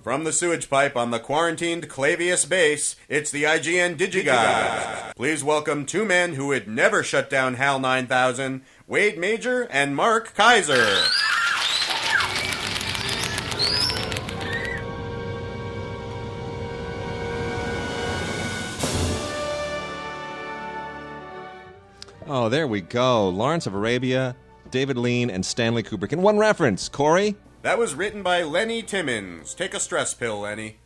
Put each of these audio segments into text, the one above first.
From the sewage pipe on the quarantined Clavius base, it's the IGN Digigods. Please welcome two men who would never shut down HAL 9000, Wade Major and Mark Kaiser. Oh, there we go. Lawrence of Arabia, David Lean, and Stanley Kubrick. In one reference, Corey? That was written by Lenny Timmons. Take a stress pill, Lenny.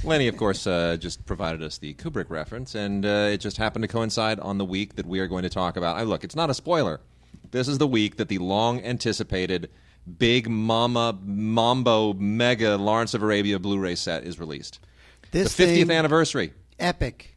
Lenny, of course, just provided us the Kubrick reference, and it just happened to coincide on the week that we are going to talk about. Look, it's not a spoiler. This is the week that the long-anticipated Big Mambo Mega Lawrence of Arabia Blu-ray set is released. The 50th anniversary. Epic.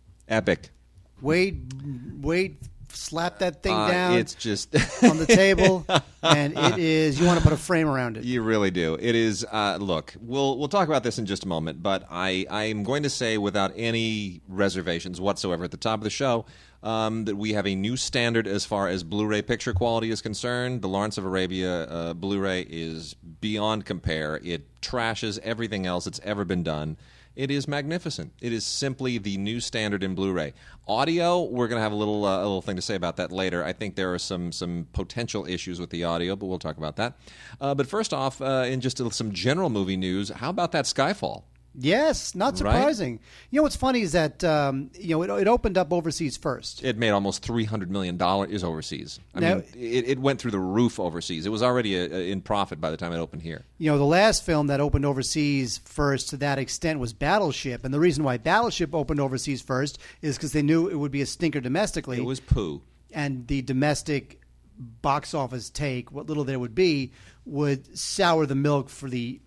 Wade slap that thing down. It's just on the table, and it is. You want to put a frame around it. You really do. It is. Look, we'll talk about this in just a moment, but I am going to say without any reservations whatsoever at the top of the show that we have a new standard as far as Blu-ray picture quality is concerned. The Lawrence of Arabia Blu-ray is beyond compare. It trashes everything else that's ever been done. It is magnificent. It is simply the new standard in Blu-ray. Audio, we're going to have a little thing to say about that later. I think there are some potential issues with the audio, but we'll talk about that. But first off, in just some general movie news, how about that Skyfall? Yes, not surprising. Right? You know what's funny is that it opened up overseas first. It made almost $300 million overseas. I mean, it went through the roof overseas. It was already in profit by the time it opened here. You know, the last film that opened overseas first to that extent was Battleship, and the reason why Battleship opened overseas first is because they knew it would be a stinker domestically. It was poo. And the domestic box office take, what little there would be, would sour the milk for the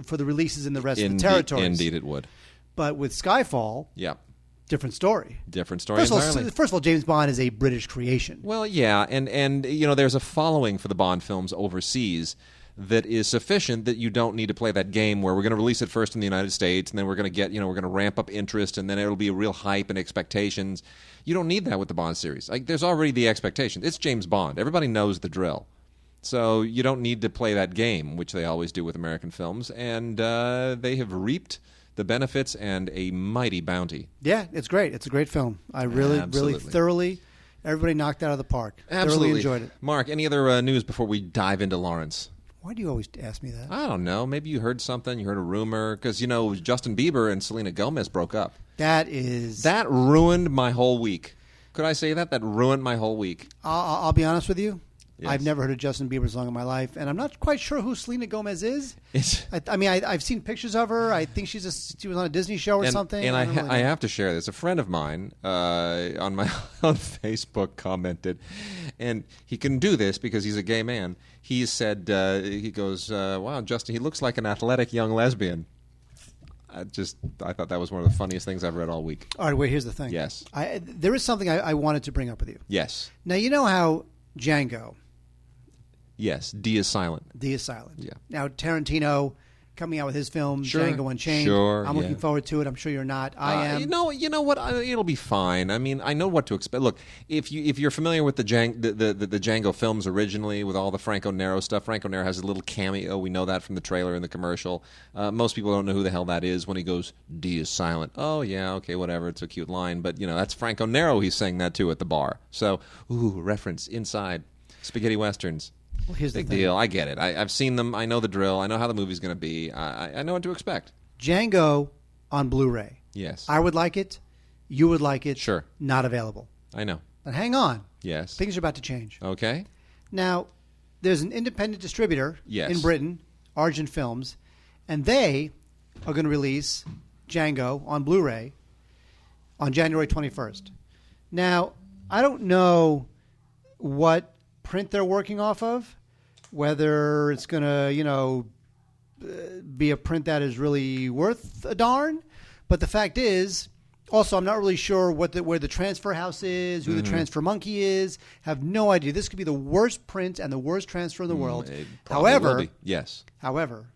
releases in the rest of the territories. Indeed it would. But with Skyfall, different story. Different story entirely. First of all, James Bond is a British creation. Well, yeah, and you know, there's a following for the Bond films overseas that is sufficient that you don't need to play that game where we're going to release it first in the United States and then we're going to we're going to ramp up interest and then it'll be a real hype and expectations. You don't need that with the Bond series. Like, there's already the expectation. It's James Bond. Everybody knows the drill. So you don't need to play that game, which they always do with American films, and they have reaped the benefits and a mighty bounty. Yeah, it's great. It's a great film. I really thoroughly, everybody knocked out of the park. Absolutely. Thoroughly enjoyed it. Mark, any other news before we dive into Lawrence? Why do you always ask me that? I don't know. Maybe you heard something. You heard a rumor. Because, Justin Bieber and Selena Gomez broke up. That ruined my whole week. Could I say that? That ruined my whole week. I'll be honest with you. Yes. I've never heard a Justin Bieber song in my life, and I'm not quite sure who Selena Gomez is. I've seen pictures of her. I think she was on a Disney show or something. And I have to share this. A friend of mine on Facebook commented, and he can do this because he's a gay man. He said, he goes, wow, Justin, he looks like an athletic young lesbian. I thought that was one of the funniest things I've read all week. All right, wait, here's the thing. Yes. There is something I wanted to bring up with you. Yes. Now, you know how Django... Yes, D is silent. D is silent. Yeah. Now, Tarantino coming out with his film, Django Unchained. Sure, I'm looking forward to it. I'm sure you're not. I am. You know what? It'll be fine. I mean, I know what to expect. Look, if you're familiar with the Django films originally, with all the Franco Nero stuff, Franco Nero has a little cameo. We know that from the trailer and the commercial. Most people don't know who the hell that is when he goes, D is silent. Oh, yeah, okay, whatever. It's a cute line. But, that's Franco Nero he's saying that to at the bar. So, reference inside. Spaghetti Westerns. Well, here's Big the thing. deal. I get it. I've seen them. I know the drill. I know how the movie's going to be. I know what to expect. Django on Blu-ray. Yes. I would like it. You would like it. Sure. Not available. I know. But hang on. Yes. Things are about to change. Okay. Now, there's an independent distributor in Britain, Argent Films, and they are going to release Django on Blu-ray on January 21st. Now, I don't know what print they're working off of, whether it's going to, be a print that is really worth a darn. But the fact is, also, I'm not really sure where the transfer house is, who the transfer monkey is. Have no idea. This could be the worst print and the worst transfer in the world. However, yes. However,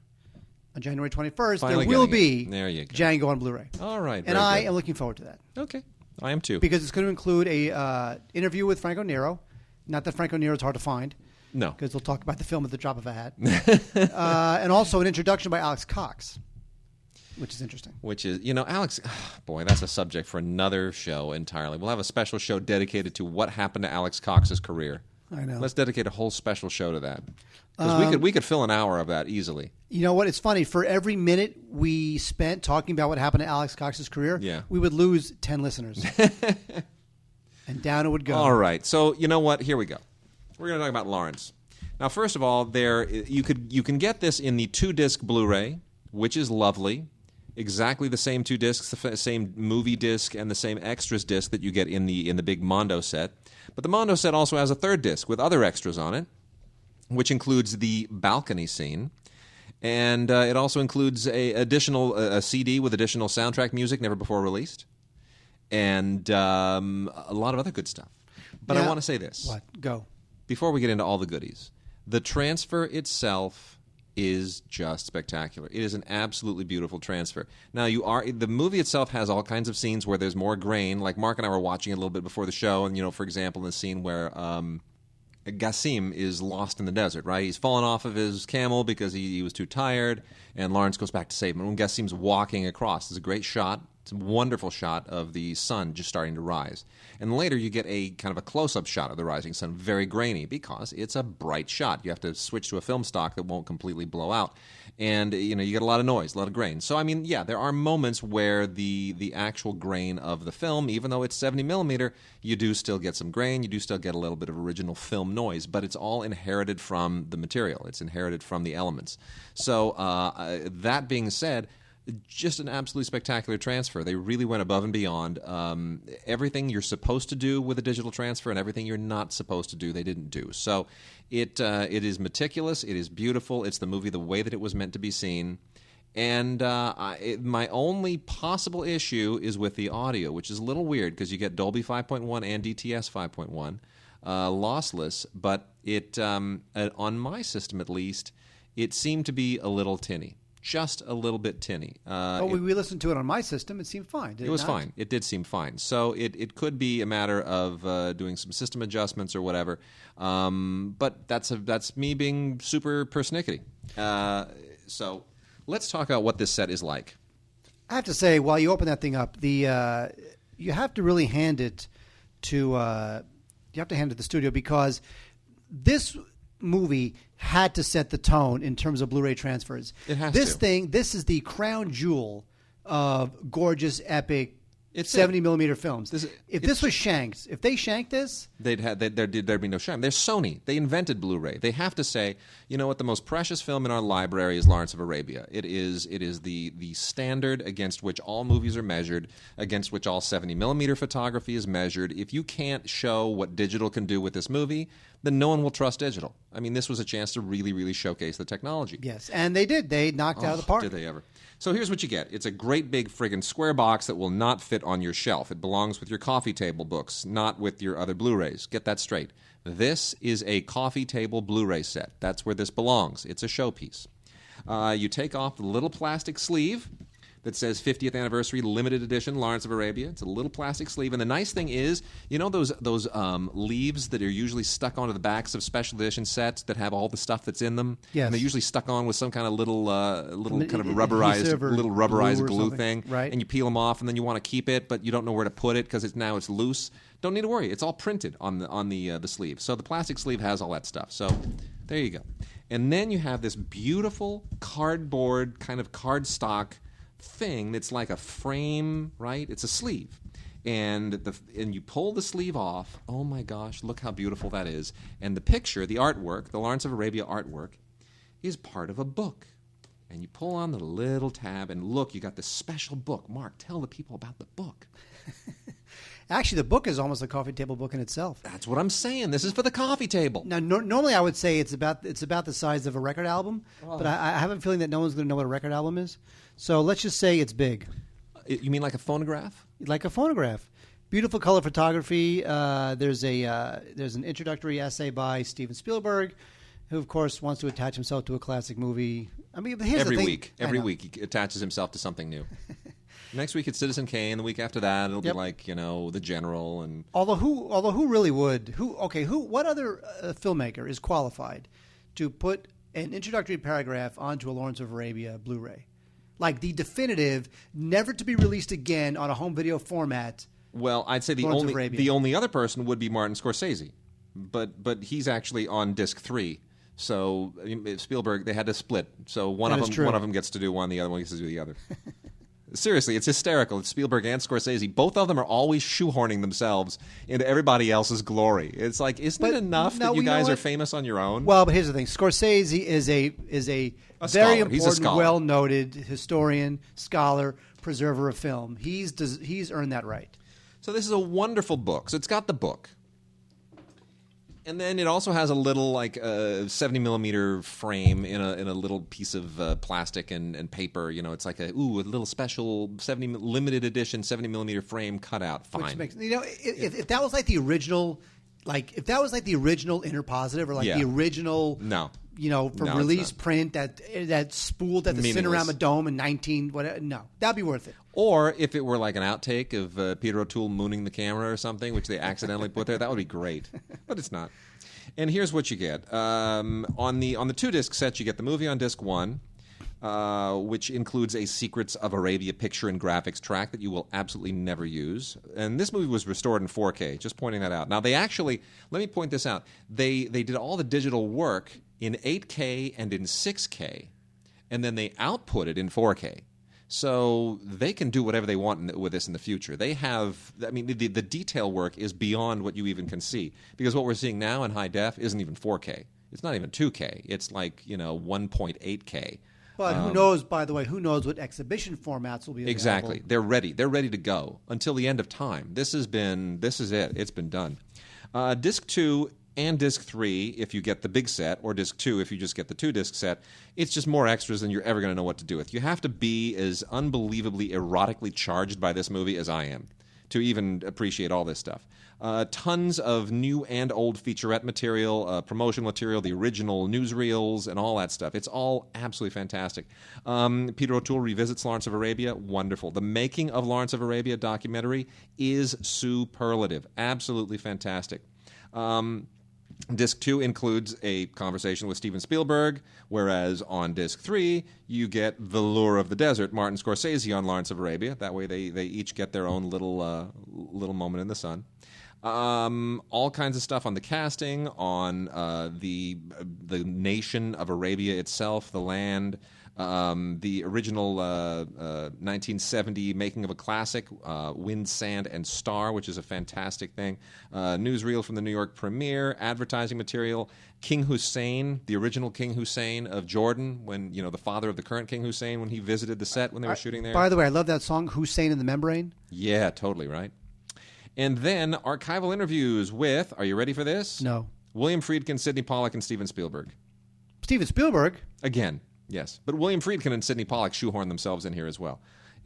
on January 21st, Finally there will be Django on Blu-ray. All right. And I am looking forward to that. Okay. I am too. Because it's going to include a interview with Franco Nero. Not that Franco Nero is hard to find. No. Because they'll talk about the film at the drop of a hat. And also an introduction by Alex Cox, which is interesting. Which is, Alex, boy, that's a subject for another show entirely. We'll have a special show dedicated to what happened to Alex Cox's career. I know. Let's dedicate a whole special show to that. Because we could fill an hour of that easily. You know what? It's funny. For every minute we spent talking about what happened to Alex Cox's career, we would lose 10 listeners. And down it would go. All right. So, you know what? Here we go. We're going to talk about Lawrence. Now, first of all, you can get this in the 2-disc Blu-ray, which is lovely. Exactly the same 2 discs, the same movie disc, and the same extras disc that you get in the big Mondo set. But the Mondo set also has a 3rd disc with other extras on it, which includes the balcony scene. And it also includes a CD with additional soundtrack music never before released. And a lot of other good stuff. But I want to say this. What? Go. Before we get into all the goodies, the transfer itself is just spectacular. It is an absolutely beautiful transfer. Now, the movie itself has all kinds of scenes where there's more grain. Like Mark and I were watching it a little bit before the show, and for example, the scene where Gassim is lost in the desert, right? He's fallen off of his camel because he was too tired, and Lawrence goes back to save him. And when Gassim's walking across, it's a great shot. It's a wonderful shot of the sun just starting to rise. And later you get a kind of a close-up shot of the rising sun, very grainy, because it's a bright shot. You have to switch to a film stock that won't completely blow out. And, you get a lot of noise, a lot of grain. So, I mean, yeah, there are moments where the actual grain of the film, even though it's 70 millimeter, you do still get some grain. You do still get a little bit of original film noise. But it's all inherited from the material. It's inherited from the elements. So, that being said, just an absolutely spectacular transfer. They really went above and beyond. Everything you're supposed to do with a digital transfer and everything you're not supposed to do, they didn't do. So it is meticulous. It is beautiful. It's the movie the way that it was meant to be seen. And my only possible issue is with the audio, which is a little weird because you get Dolby 5.1 and DTS 5.1 lossless. But it on my system at least, it seemed to be a little tinny. Just a little bit tinny. We listened to it on my system. It seemed fine. It was fine. It did seem fine. So it could be a matter of doing some system adjustments or whatever. But that's me being super persnickety. So let's talk about what this set is like. I have to say, while you open that thing up, you have to really hand it to the studio, because this movie had to set the tone in terms of Blu-ray transfers. It has this to. This is the crown jewel of gorgeous, epic 70 millimeter films. If they shanked this, there'd be no shame. They're Sony. They invented Blu-ray. They have to say, you know what, the most precious film in our library is Lawrence of Arabia. It is the standard against which all movies are measured, against which all 70 millimeter photography is measured. If you can't show what digital can do with this movie, then no one will trust digital. I mean, this was a chance to really, really showcase the technology. Yes, and they did. They knocked it out of the park. Did they ever? So here's what you get. It's a great big friggin' square box that will not fit on your shelf. It belongs with your coffee table books, not with your other Blu-rays. Get that straight. This is a coffee table Blu-ray set. That's where this belongs. It's a showpiece. You take off the little plastic sleeve that says 50th Anniversary Limited Edition Lawrence of Arabia. It's a little plastic sleeve. And the nice thing is, you know those leaves that are usually stuck onto the backs of special edition sets that have all the stuff that's in them? Yes. And they're usually stuck on with some kind of little kind of rubberized glue thing. Right. And you peel them off, and then you want to keep it, but you don't know where to put it because it's loose. Don't need to worry. It's all printed on the sleeve. So the plastic sleeve has all that stuff. So there you go. And then you have this beautiful cardboard kind of cardstock thing that's like a frame, right? It's a sleeve. And you pull the sleeve off. Oh my gosh, look how beautiful that is. And the picture, the artwork, the Lawrence of Arabia artwork, is part of a book. And you pull on the little tab, and look, you got this special book. Mark, tell the people about the book. Actually, the book is almost a coffee table book in itself. That's what I'm saying. This is for the coffee table. Now, normally I would say it's about the size of a record album, but I have a feeling that no one's going to know what a record album is. So let's just say it's big. You mean like a phonograph? Like a phonograph. Beautiful color photography. There's an introductory essay by Steven Spielberg, who of course wants to attach himself to a classic movie. I mean, here's every the thing. week. Every week he attaches himself to something new. Next week it's Citizen Kane. The week after that it'll be like, The General. And Although who really would? What other filmmaker is qualified to put an introductory paragraph onto a Lawrence of Arabia Blu-ray? Like the definitive, never to be released again on a home video format. Well, I'd say the only other person would be Martin Scorsese. But he's actually on disc 3. So Spielberg, they had to split. So one of them gets to do one, the other one gets to do the other. Seriously, it's hysterical. It's Spielberg and Scorsese. Both of them are always shoehorning themselves into everybody else's glory. It's like, isn't it enough that you guys are famous on your own? Well, but here's the thing: Scorsese is a very important, well-noted historian, scholar, preserver of film. He's earned that right. So this is a wonderful book. So it's got the book. And then it also has a little 70 millimeter frame in a little piece of plastic and paper. It's like a little special limited edition 70 millimeter frame cutout. Fine. Which makes, if that was like the original, inner positive or the original release print that spooled at the Cinerama Dome in 19 whatever. No, that'd be worth it. Or if it were like an outtake of Peter O'Toole mooning the camera or something, which they accidentally put there, that would be great. But it's not. And here's what you get. On the 2-disc set, you get the movie on disc 1, which includes a Secrets of Arabia picture and graphics track that you will absolutely never use. And this movie was restored in 4K, just pointing that out. Now, they actually, let me point this out, they did all the digital work in 8K and in 6K, and then they output it in 4K. So they can do whatever they want with this in the future. They have, the detail work is beyond what you even can see. Because what we're seeing now in high def isn't even 4K. It's not even 2K. It's 1.8K. But who knows, by the way, what exhibition formats will be available. Exactly. They're ready. They're ready to go until the end of time. This is it. It's been done. Disc 2 and disc 3 if you get the big set, or disc 2 if you just get the 2-disc set, it's just more extras than you're ever going to know what to do with. You have to be as unbelievably erotically charged by this movie as I am to even appreciate all this stuff. Tons of new and old featurette material, promotional material, the original newsreels, and all that stuff. It's all absolutely fantastic. Peter O'Toole revisits Lawrence of Arabia. Wonderful. The Making of Lawrence of Arabia documentary is superlative. Absolutely fantastic. Disc 2 includes a conversation with Steven Spielberg, whereas on Disc 3, you get The Lure of the Desert, Martin Scorsese on Lawrence of Arabia. That way they each get their own little moment in the sun. All kinds of stuff on the casting, on the nation of Arabia itself, the land, the original 1970 making of a classic, Wind, Sand, and Star, which is a fantastic thing. Newsreel from the New York premiere, advertising material, King Hussein, the original King Hussein of Jordan, when the father of the current King Hussein, when he visited the set when they were shooting there. By the way, I love that song, Hussein in the Membrane. Yeah, totally right. And then archival interviews with, are you ready for this? No. William Friedkin, Sidney Pollack, and Steven Spielberg. Steven Spielberg? Again, yes. But William Friedkin and Sidney Pollack shoehorn themselves in here as well.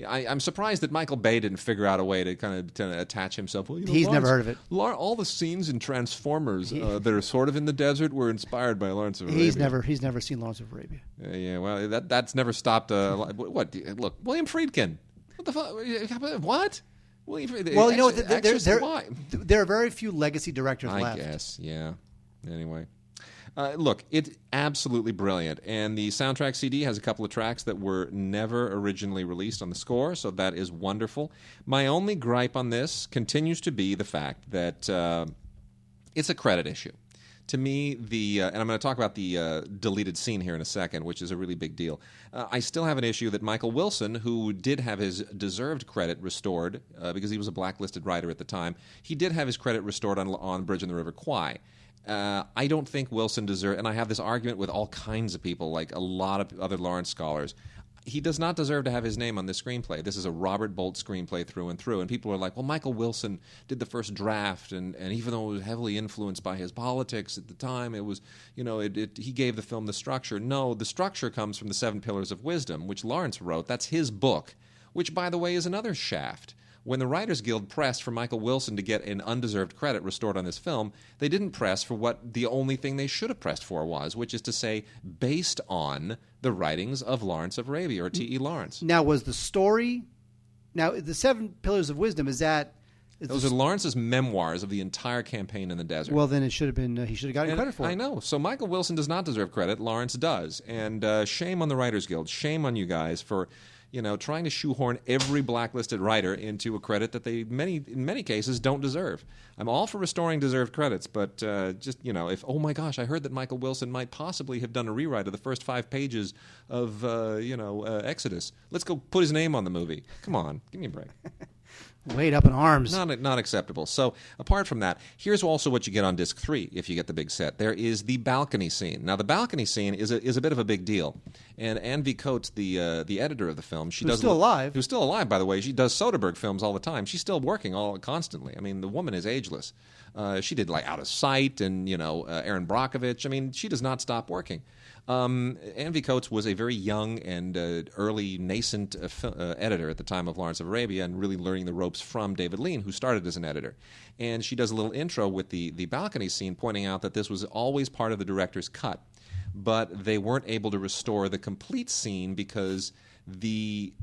I'm surprised that Michael Bay didn't figure out a way to kind of attach himself. Well, He's never heard of it. All the scenes in Transformers that are sort of in the desert were inspired by Lawrence of Arabia. He's never seen Lawrence of Arabia. Yeah, well, that's never stopped. What? Look, William Friedkin. What the fuck? What? Well, there are very few legacy directors left. I guess, yeah. Anyway. Look, it's absolutely brilliant, and the soundtrack CD has a couple of tracks that were never originally released on the score, so that is wonderful. My only gripe on this continues to be the fact that it's a credit issue. To me, and I'm going to talk about the deleted scene here in a second, which is a really big deal. I still have an issue that Michael Wilson, who did have his deserved credit restored, because he was a blacklisted writer at the time, he did have his credit restored on Bridge on the River Kwai. I don't think Wilson deserves, and I have this argument with all kinds of people, like a lot of other Lawrence scholars. He does not deserve to have his name on this screenplay. This is a Robert Bolt screenplay through and through. And people are like, well, Michael Wilson did the first draft, and even though it was heavily influenced by his politics at the time, it was, he gave the film the structure. No, the structure comes from the 7 Pillars of Wisdom, which Lawrence wrote. That's his book, which, by the way, is another shaft. When the Writers Guild pressed for Michael Wilson to get an undeserved credit restored on this film, they didn't press for what the only thing they should have pressed for was, which is to say, based on the writings of Lawrence of Arabia, or T.E. Lawrence. Now, was the story Now, the 7 Pillars of Wisdom, is that... Those are Lawrence's memoirs of the entire campaign in the desert. Well, then it should have been... he should have gotten credit for it. I know. So Michael Wilson does not deserve credit. Lawrence does. And shame on the Writers Guild. Shame on you guys for, trying to shoehorn every blacklisted writer into a credit that they, in many cases, don't deserve. I'm all for restoring deserved credits, but if, oh my gosh, I heard that Michael Wilson might possibly have done a rewrite of the first 5 pages of, Exodus. Let's go put his name on the movie. Come on. Give me a break. Weight up in arms. Not acceptable. So apart from that, here's also what you get on disc 3 if you get the big set. There is the balcony scene. Now the balcony scene is a bit of a big deal. And Anne V. Coates, the editor of the film, who's still alive, by the way. She does Soderbergh films all the time. She's still working constantly. I mean, the woman is ageless. She did like Out of Sight and Aaron Brockovich. I mean, she does not stop working. Anne V. Coates was a very young and early nascent editor at the time of Lawrence of Arabia and really learning the ropes from David Lean, who started as an editor. And she does a little intro with the balcony scene pointing out that this was always part of the director's cut, but they weren't able to restore the complete scene because the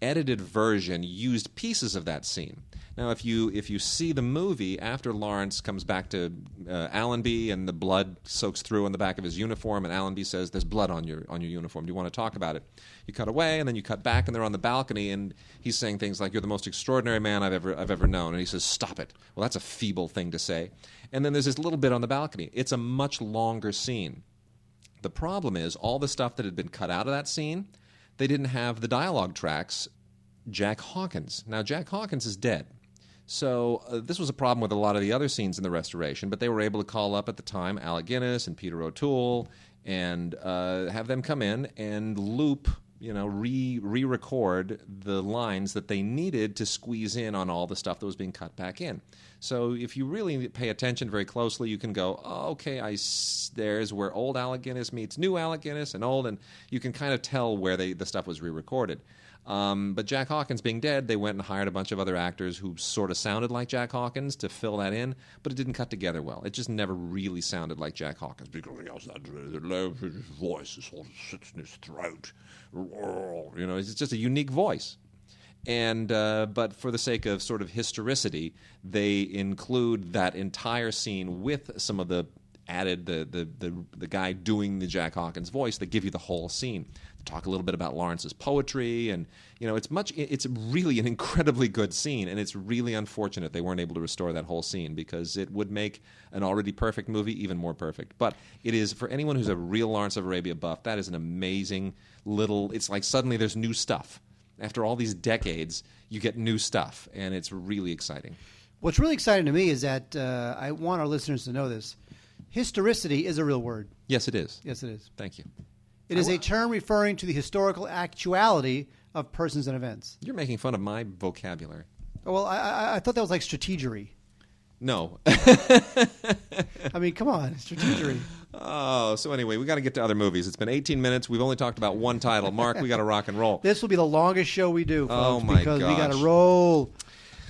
edited version used pieces of that scene. Now, if you see the movie after Lawrence comes back to Allenby and the blood soaks through on the back of his uniform, and Allenby says, "There's blood on your uniform. Do you want to talk about it?" You cut away, and then you cut back, and they're on the balcony, and he's saying things like, "You're the most extraordinary man I've ever known," and he says, "Stop it." Well, that's a feeble thing to say. And then there's this little bit on the balcony. It's a much longer scene. The problem is all the stuff that had been cut out of that scene, they didn't have the dialogue tracks. Jack Hawkins. Now, Jack Hawkins is dead. So this was a problem with a lot of the other scenes in the restoration, but they were able to call up at the time Alec Guinness and Peter O'Toole and have them come in and loop, re-record the lines that they needed to squeeze in on all the stuff that was being cut back in. So if you really pay attention very closely, you can go, oh, okay, there's where old Alec Guinness meets new Alec Guinness and you can kind of tell where the stuff was re-recorded. But Jack Hawkins being dead, they went and hired a bunch of other actors who sort of sounded like Jack Hawkins to fill that in, but it didn't cut together well. It just never really sounded like Jack Hawkins because he has that his voice sort of sits in his throat. It's just a unique voice. And but for the sake of sort of historicity, they include that entire scene with some of the added the guy doing the Jack Hawkins voice that give you the whole scene. Talk a little bit about Lawrence's poetry, and it's really an incredibly good scene, and it's really unfortunate they weren't able to restore that whole scene because it would make an already perfect movie even more perfect. But it is, for anyone who's a real Lawrence of Arabia buff, that is an amazing it's like suddenly there's new stuff. After all these decades, you get new stuff, and it's really exciting. What's really exciting to me is that I want our listeners to know this. Historicity is a real word. Yes, it is. Yes, it is. Thank you. It is a term referring to the historical actuality of persons and events. You're making fun of my vocabulary. Oh, well, I thought that was like strategery. No. I mean, come on, strategery. Oh, so anyway, we got to get to other movies. It's been 18 minutes. We've only talked about one title. Mark, we got to rock and roll. This will be the longest show we do, folks, because gosh. We got to roll.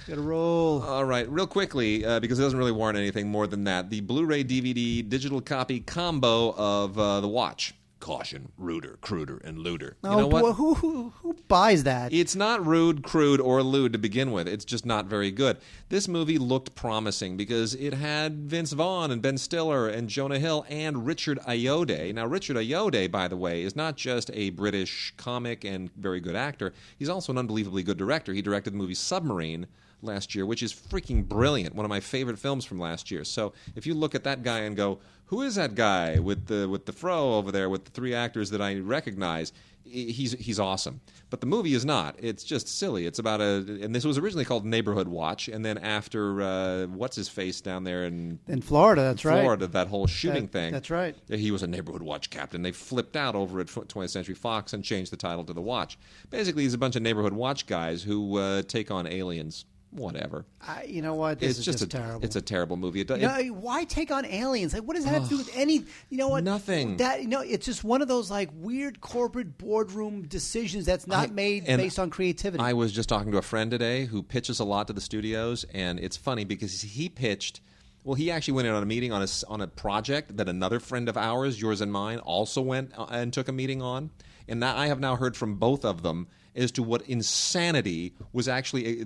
Got to roll. All right, real quickly, because it doesn't really warrant anything more than that. The Blu-ray DVD digital copy combo of The Watch. Caution, ruder, cruder, and lewder. You know what? Who buys that? It's not rude, crude, or lewd to begin with. It's just not very good. This movie looked promising because it had Vince Vaughn and Ben Stiller and Jonah Hill and Richard Ayoade. Now, Richard Ayoade, by the way, is not just a British comic and very good actor. He's also an unbelievably good director. He directed the movie Submarine last year, which is freaking brilliant. One of my favorite films from last year. So if you look at that guy and go, who is that guy with the fro over there with the 3 actors that I recognize? He's awesome. But the movie is not. It's just silly. It's about and this was originally called Neighborhood Watch, and then after what's his face down there in Florida, that's right. Florida, that whole shooting thing. That's right. He was a Neighborhood Watch captain. They flipped out over at 20th Century Fox and changed the title to The Watch. Basically, he's a bunch of Neighborhood Watch guys who take on aliens. Whatever. You know what? This is just terrible. It's a terrible movie. Why take on aliens? Like, what does that have to do with any? You know what? Nothing. It's just one of those like weird corporate boardroom decisions that's not made based on creativity. I was just talking to a friend today who pitches a lot to the studios, and it's funny because he pitched. Well, he actually went in on a meeting on a project that another friend of ours, yours and mine, also went and took a meeting on, and I have now heard from both of them. as to what insanity was actually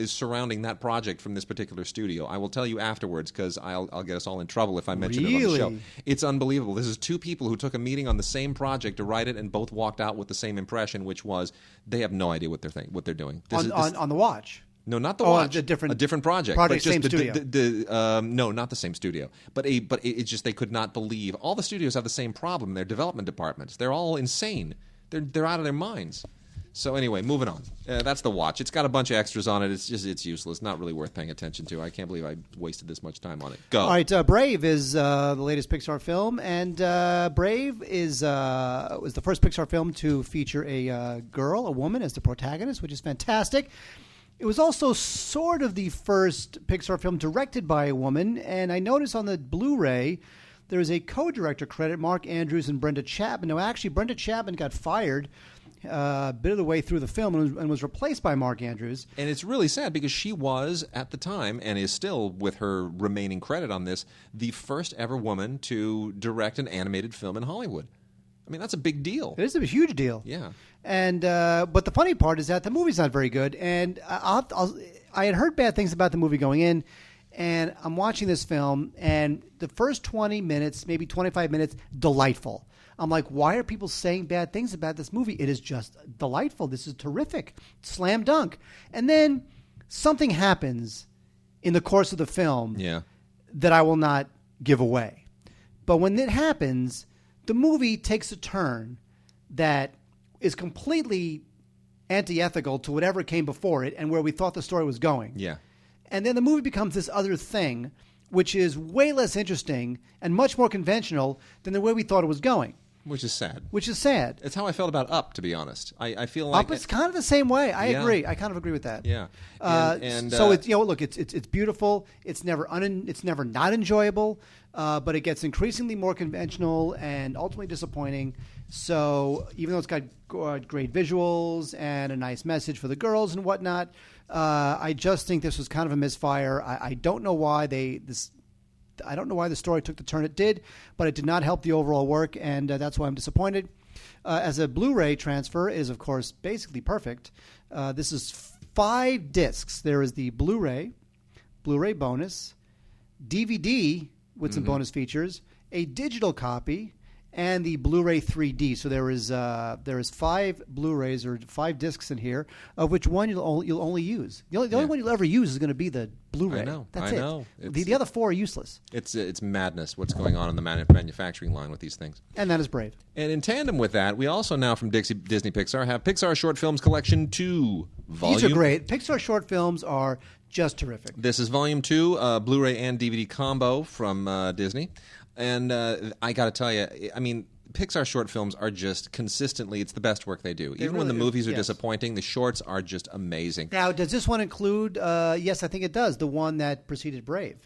surrounding that project from this particular studio. I will tell you afterwards because I'll get us all in trouble if I mention it on the show. It's unbelievable. This is two people who took a meeting on the same project to write it and both walked out with the same impression, which was they have no idea what they're doing. On the watch. No, not the watch. A different project. Project, same studio. No, not the same studio. But it's just they could not believe. All the studios have the same problem. Their development departments. They're all insane. They're out of their minds. So anyway, moving on. That's the watch. It's got a bunch of extras on it. It's useless. Not really worth paying attention to. I can't believe I wasted this much time on it. Go. All right, Brave is the latest Pixar film, and Brave was the first Pixar film to feature a woman, as the protagonist, which is fantastic. It was also sort of the first Pixar film directed by a woman, and I noticed on the Blu-ray there is a co-director credit, Mark Andrews and Brenda Chapman. Now, actually, Brenda Chapman got fired a bit of the way through the film and was replaced by Mark Andrews. And it's really sad because she was, at the time, and is still, with her remaining credit on this, the first ever woman to direct an animated film in Hollywood. I mean, that's a big deal. It is a huge deal. Yeah. And but the funny part is that the movie's not very good. And I had heard bad things about the movie going in, and I'm watching this film, and the first 20 minutes, maybe 25 minutes, delightful. I'm like, why are people saying bad things about this movie? It is just delightful. This is terrific. Slam dunk. And then something happens in the course of the film that I will not give away. But when it happens, the movie takes a turn that is completely anti-ethical to whatever came before it and where we thought the story was going. Yeah. And then the movie becomes this other thing, which is way less interesting and much more conventional than the way we thought it was going. Which is sad. It's how I felt about Up, to be honest. I feel like Up is kind of the same way. I agree. I kind of agree with that. Yeah. So it's look, it's beautiful. It's never not enjoyable, but it gets increasingly more conventional and ultimately disappointing. So even though it's got great visuals and a nice message for the girls and whatnot, I just think this was kind of a misfire. I don't know why I don't know why the story took the turn it did, but it did not help the overall work, and that's why I'm disappointed. As a Blu-ray transfer, it is, of course, basically perfect. This is 5 discs. There is the Blu-ray bonus, DVD with some bonus features, a digital copy, and the Blu-ray 3D. So there is 5 Blu-rays or 5 discs in here, of which one you'll only use. The only one you'll ever use is going to be the Blu-ray. I know. That's it. The other 4 are useless. It's madness what's going on in the manufacturing line with these things. And that is Brave. And in tandem with that, we also now from Disney Pixar have Pixar Short Films Collection 2 volume. These are great. Pixar short films are just terrific. This is volume 2, Blu-ray and DVD combo from Disney. And I got to tell you, I mean, Pixar short films are just consistently, it's the best work they do. Even when the movies are disappointing, the shorts are just amazing. Now, does this one include, yes, I think it does, the one that preceded Brave.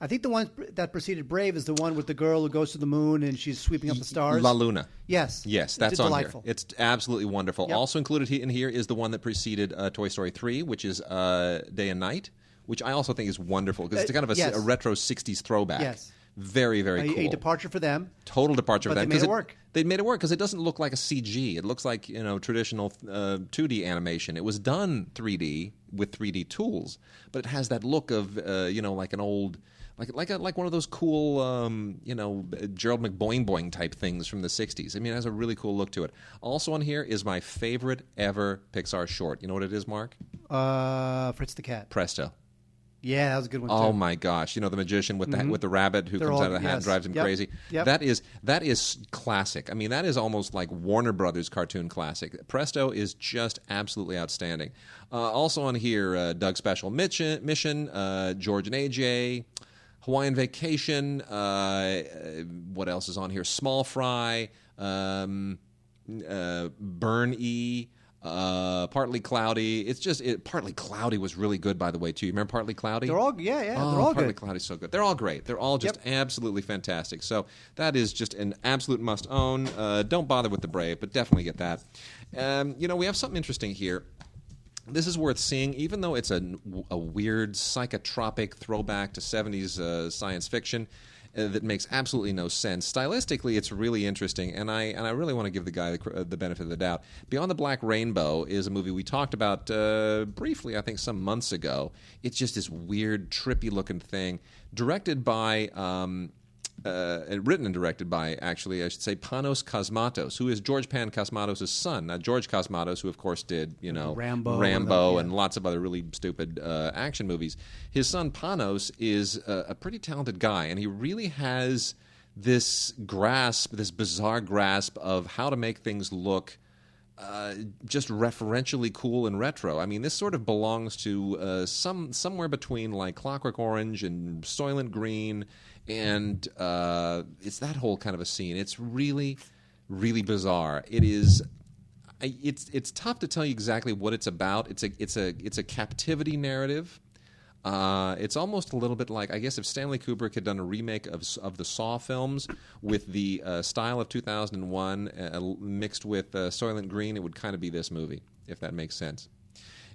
I think the one that preceded Brave is the one with the girl who goes to the moon and she's sweeping up the stars. La Luna. Yes. Yes, that's on delightful. Here. It's absolutely wonderful. Yep. Also included in here is the one that preceded Toy Story 3, which is Day and Night, which I also think is wonderful because it's kind of a retro 60s throwback. Yes. Very, very cool. A departure for them. Total departure for them. But they made it work. They made it work because it doesn't look like a CG. It looks like traditional 2D animation. It was done 3D with 3D tools, but it has that look of like an old like one of those cool Gerald McBoing type things from the 60s. I mean, it has a really cool look to it. Also on here is my favorite ever Pixar short. You know what it is, Mark? Fritz the Cat. Presto. Yeah, that was a good one, too. Oh, my gosh. The magician with the rabbit who comes out of the hat and drives him crazy. Yep. That is classic. I mean, that is almost like Warner Brothers cartoon classic. Presto is just absolutely outstanding. Also on here, Doug's Special Mission, George and AJ, Hawaiian Vacation, what else is on here? Small Fry, Burn E, Partly Cloudy. It's just Partly Cloudy was really good, by the way, too. You remember Partly Cloudy? They're all they're all Partly good. Cloudy's so good. They're all great. They're all just absolutely fantastic. So that is just an absolute must own. Don't bother with the Brave, but definitely get that. We have something interesting here. This is worth seeing, even though it's a weird psychotropic throwback to 70s science fiction. that makes absolutely no sense. Stylistically, it's really interesting, and I really want to give the guy the benefit of the doubt. Beyond the Black Rainbow is a movie we talked about briefly, I think, some months ago. It's just this weird, trippy-looking thing, directed by... written and directed by, actually, I should say, Panos Cosmatos, who is George Pan Cosmatos' son. Now, George Cosmatos, who, of course, did, Rambo and lots of other really stupid action movies. His son, Panos, is a pretty talented guy, and he really has this bizarre grasp of how to make things look just referentially cool and retro. I mean, this sort of belongs to somewhere between, like, Clockwork Orange and Soylent Green, and it's that whole kind of a scene. It's really, really bizarre. It is. It's tough to tell you exactly what it's about. It's a captivity narrative. It's almost a little bit like, I guess, if Stanley Kubrick had done a remake of the Saw films with the style of 2001 mixed with Soylent Green, it would kind of be this movie, if that makes sense.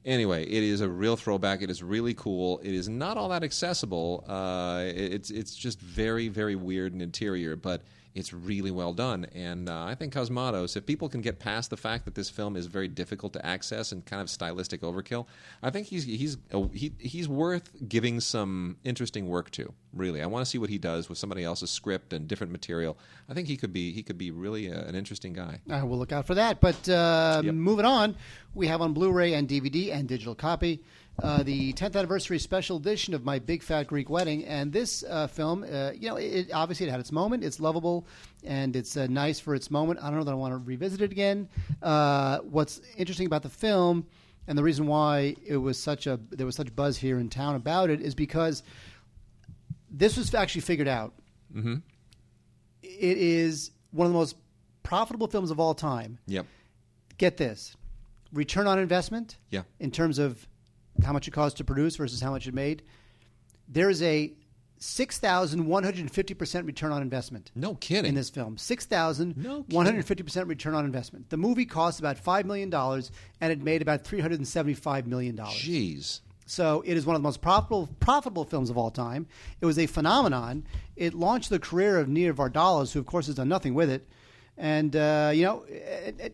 Anyway, it is a real throwback. It is really cool. It is not all that accessible. It's just very, very weird and interior, but it's really well done. And I think Cosmatos, if people can get past the fact that this film is very difficult to access and kind of stylistic overkill, I think he's worth giving some interesting work to. Really, I want to see what he does with somebody else's script and different material. I think he could be really an interesting guy. We'll look out for that. But moving on, we have on Blu-ray and DVD and digital copy the 10th anniversary special edition of My Big Fat Greek Wedding. And this film, it obviously it had its moment. It's lovable and it's nice for its moment. I don't know that I want to revisit it again. What's interesting about the film and the reason why there was such buzz here in town about it is because this was actually figured out. Mm-hmm. It is one of the most profitable films of all time. Yep. Get this. Return on investment. Yeah. In terms of how much it cost to produce versus how much it made. There is a 6,150% return on investment. No kidding. In this film. 6,150% return on investment. The movie cost about $5 million, and it made about $375 million. Jeez. So it is one of the most profitable films of all time. It was a phenomenon. It launched the career of Nia Vardalos, who, of course, has done nothing with it. And, and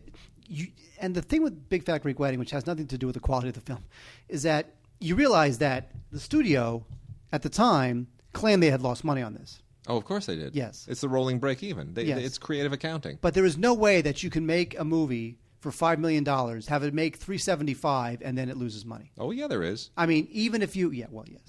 the thing with Big Fat Greek Wedding, which has nothing to do with the quality of the film, is that you realize that the studio at the time claimed they had lost money on this. Oh, of course they did. Yes. It's the rolling break even. Yes. It's creative accounting. But there is no way that you can make a movie for $5 million, have it make $375, and then it loses money. Oh, yeah, there is. I mean, even if you... Yeah, well, yes.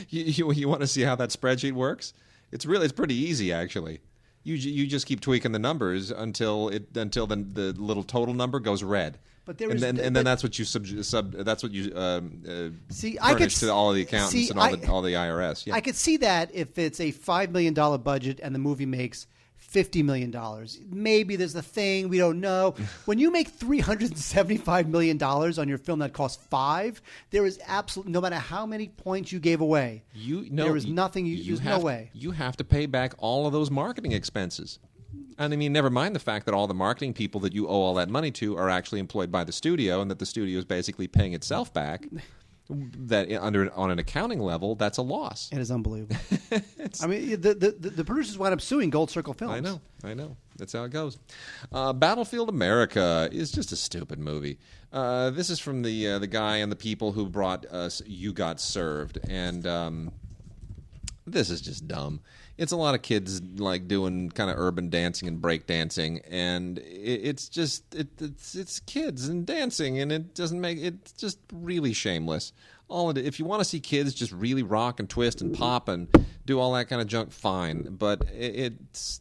you want to see how that spreadsheet works? It's pretty easy, actually. You just keep tweaking the numbers until the little total number goes red. But there then that's what you furnish to all of the accountants and all the IRS. Yeah. I could see that if it's a $5 million budget and the movie makes $50 million. Maybe there's a thing we don't know. When you make $375 million on your film that costs $5, there is absolutely, no matter how many points you gave away, there is nothing. There's no way. You have to pay back all of those marketing expenses. And I mean, never mind the fact that all the marketing people that you owe all that money to are actually employed by the studio, and that the studio is basically paying itself back. That on an accounting level, that's a loss. It is unbelievable. I mean, the producers wound up suing Gold Circle Films. I know. That's how it goes. Battlefield America is just a stupid movie. This is from the guy and the people who brought us You Got Served, and this is just dumb. It's a lot of kids like doing kind of urban dancing and break dancing, and it's kids and dancing, and it's just really shameless. If you want to see kids just really rock and twist and pop and do all that kind of junk, fine. But it's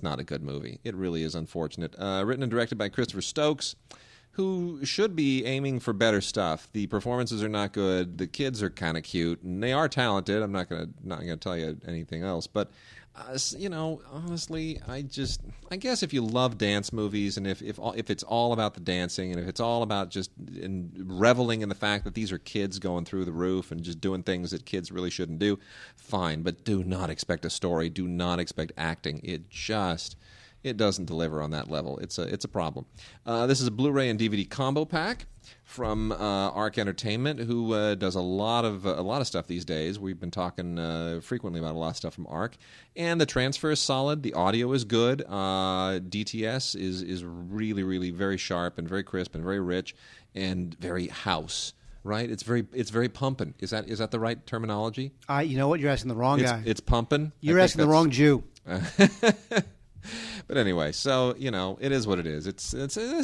not a good movie. It really is unfortunate. Written and directed by Christopher Stokes, who should be aiming for better stuff. The performances are not good. The kids are kind of cute, and they are talented. I'm not gonna tell you anything else. But honestly, I guess if you love dance movies, and if it's all about the dancing, and if it's all about just reveling in the fact that these are kids going through the roof and just doing things that kids really shouldn't do, fine. But do not expect a story. Do not expect acting. it doesn't deliver on that level. It's a problem. This is a Blu-ray and DVD combo pack from Arc Entertainment, who does a lot of stuff these days. We've been talking frequently about a lot of stuff from Arc, and the transfer is solid. The audio is good. DTS is really, really very sharp and very crisp and very rich and very house. Right, it's very pumping. Is that the right terminology? You know what? You're asking the wrong guy. It's pumping. You're asking the wrong Jew. But anyway, so it is what it is. It's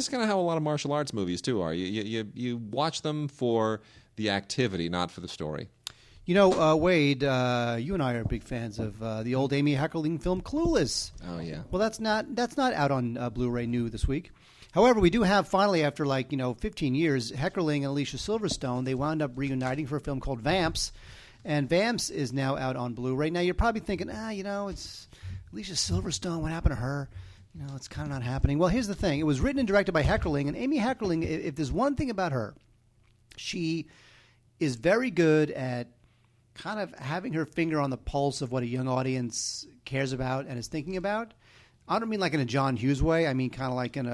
kind of how a lot of martial arts movies too are. You watch them for the activity, not for the story. Wade, you and I are big fans of the old Amy Heckerling film Clueless. Oh yeah. Well, that's not out on Blu-ray new this week. However, we do have finally, after 15 years, Heckerling and Alicia Silverstone, they wound up reuniting for a film called Vamps, and Vamps is now out on Blu-ray. Now you're probably thinking, it's Alicia Silverstone. What happened to her? It's kind of not happening. Well, here's the thing: it was written and directed by Heckerling, and Amy Heckerling. If there's one thing about her, she is very good at kind of having her finger on the pulse of what a young audience cares about and is thinking about. I don't mean like in a John Hughes way. I mean kind of like in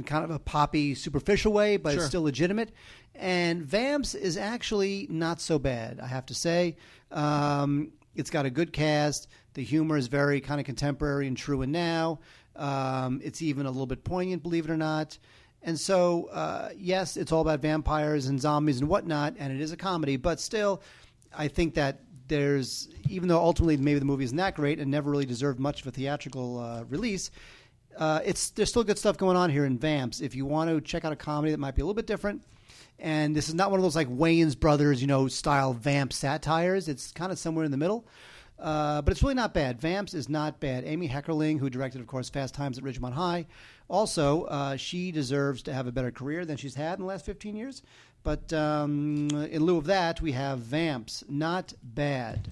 kind of a poppy, superficial way, but It's still legitimate. And Vamps is actually not so bad, I have to say. It's got a good cast. The humor is very kind of contemporary and true and now. It's even a little bit poignant, believe it or not. And so, yes, it's all about vampires and zombies and whatnot, and it is a comedy. But still, I think that even though ultimately maybe the movie isn't that great and never really deserved much of a theatrical release, there's still good stuff going on here in Vamps. If you want to check out a comedy that might be a little bit different, and this is not one of those like Wayans Brothers, style Vamp satires. It's kind of somewhere in the middle, but it's really not bad. Vamps is not bad. Amy Heckerling, who directed, of course, Fast Times at Ridgemont High, also she deserves to have a better career than she's had in the last 15 years. But in lieu of that, we have Vamps. Not bad.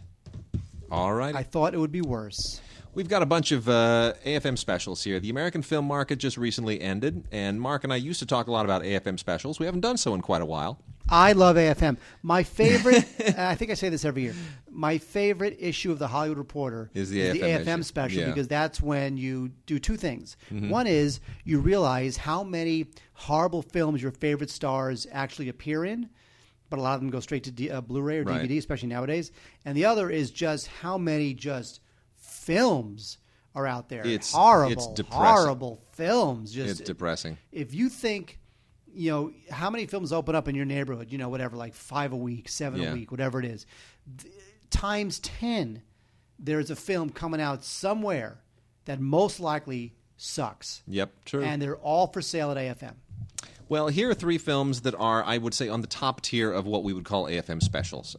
All right. I thought it would be worse. We've got a bunch of AFM specials here. The American film market just recently ended, and Mark and I used to talk a lot about AFM specials. We haven't done so in quite a while. I love AFM. My favorite, I think I say this every year, my favorite issue of the Hollywood Reporter is the AFM special, yeah. Because that's when you do two things. Mm-hmm. One is you realize how many horrible films your favorite stars actually appear in, but a lot of them go straight to Blu-ray or DVD, right. Especially nowadays. And the other is just how many just films are out there. It's depressing. Horrible films. It's depressing. If you think... how many films open up in your neighborhood? Whatever, like 5 a week, 7 a week, whatever it is. Times 10, there's a film coming out somewhere that most likely sucks. Yep, true. And they're all for sale at AFM. Well, here are 3 films that are, I would say, on the top tier of what we would call AFM specials.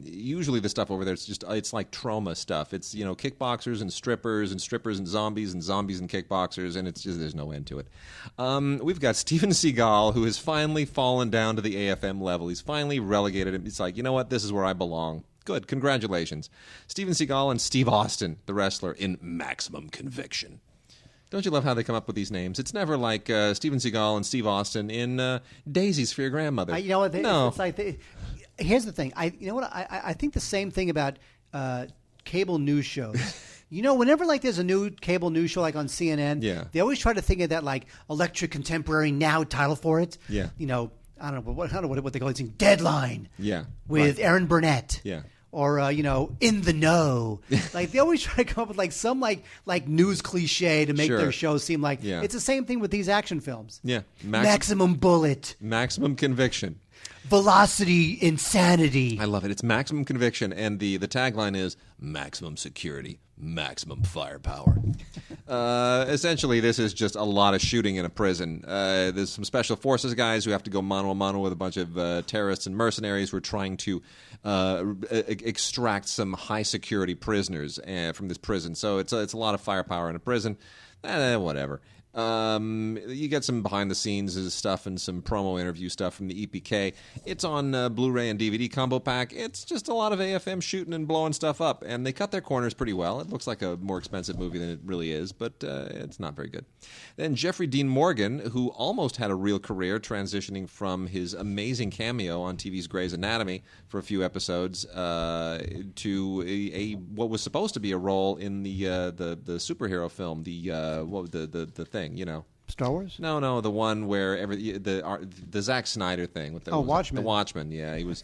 Usually the stuff over there, it's like trauma stuff. It's, kickboxers and strippers and zombies and kickboxers, and there's no end to it. We've got Steven Seagal, who has finally fallen down to the AFM level. He's finally relegated. It's like, you know what, this is where I belong. Good, congratulations. Steven Seagal and Steve Austin, the wrestler, in Maximum Conviction. Don't you love how they come up with these names? It's never like Steven Seagal and Steve Austin in Daisies for Your Grandmother. You know what? No. It's like here's the thing. I think the same thing about cable news shows. Whenever there's a new cable news show like on CNN, they always try to think of that like electric contemporary now title for it. Yeah. I don't know what they call it. Deadline. Yeah. With Aaron Burnett. Yeah. Or In the Know. They always try to come up with some news cliche to make their show seem like it's the same thing with these action films. Yeah. Maximum Bullet. Maximum Conviction. Velocity Insanity. I love it. It's Maximum Conviction, and the tagline is Maximum Security, Maximum Firepower. Essentially, this is just a lot of shooting in a prison. There's some special forces guys who have to go mano-a-mano with a bunch of terrorists and mercenaries who are trying to extract some high-security prisoners from this prison. So it's a lot of firepower in a prison. Whatever. You get some behind-the-scenes stuff and some promo interview stuff from the EPK. It's on Blu-ray and DVD combo pack. It's just a lot of AFM shooting and blowing stuff up, and they cut their corners pretty well. It looks like a more expensive movie than it really is, but it's not very good. Then Jeffrey Dean Morgan, who almost had a real career transitioning from his amazing cameo on TV's Grey's Anatomy for a few episodes to what was supposed to be a role in the superhero film, the thing. Star Wars? No, the one where the Zack Snyder thing with Watchmen. The Watchmen. Yeah, he was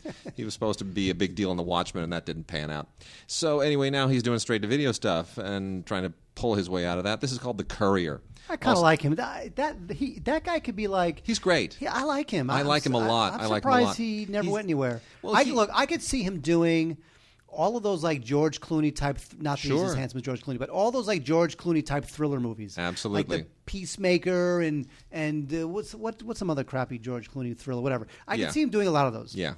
supposed to be a big deal in the Watchmen, and that didn't pan out. So anyway, now he's doing straight to video stuff and trying to pull his way out of that. This is called The Courier. I kind of like him. That guy could be like. He's great. Yeah, I like him. I like him a lot. I'm surprised he never went anywhere. Well, I could see him doing all of those like George Clooney type, not that he's as handsome as George Clooney, but all those like George Clooney type thriller movies. Absolutely. Like The Peacemaker and what's some other crappy George Clooney thriller, whatever. I can see him doing a lot of those. Yeah.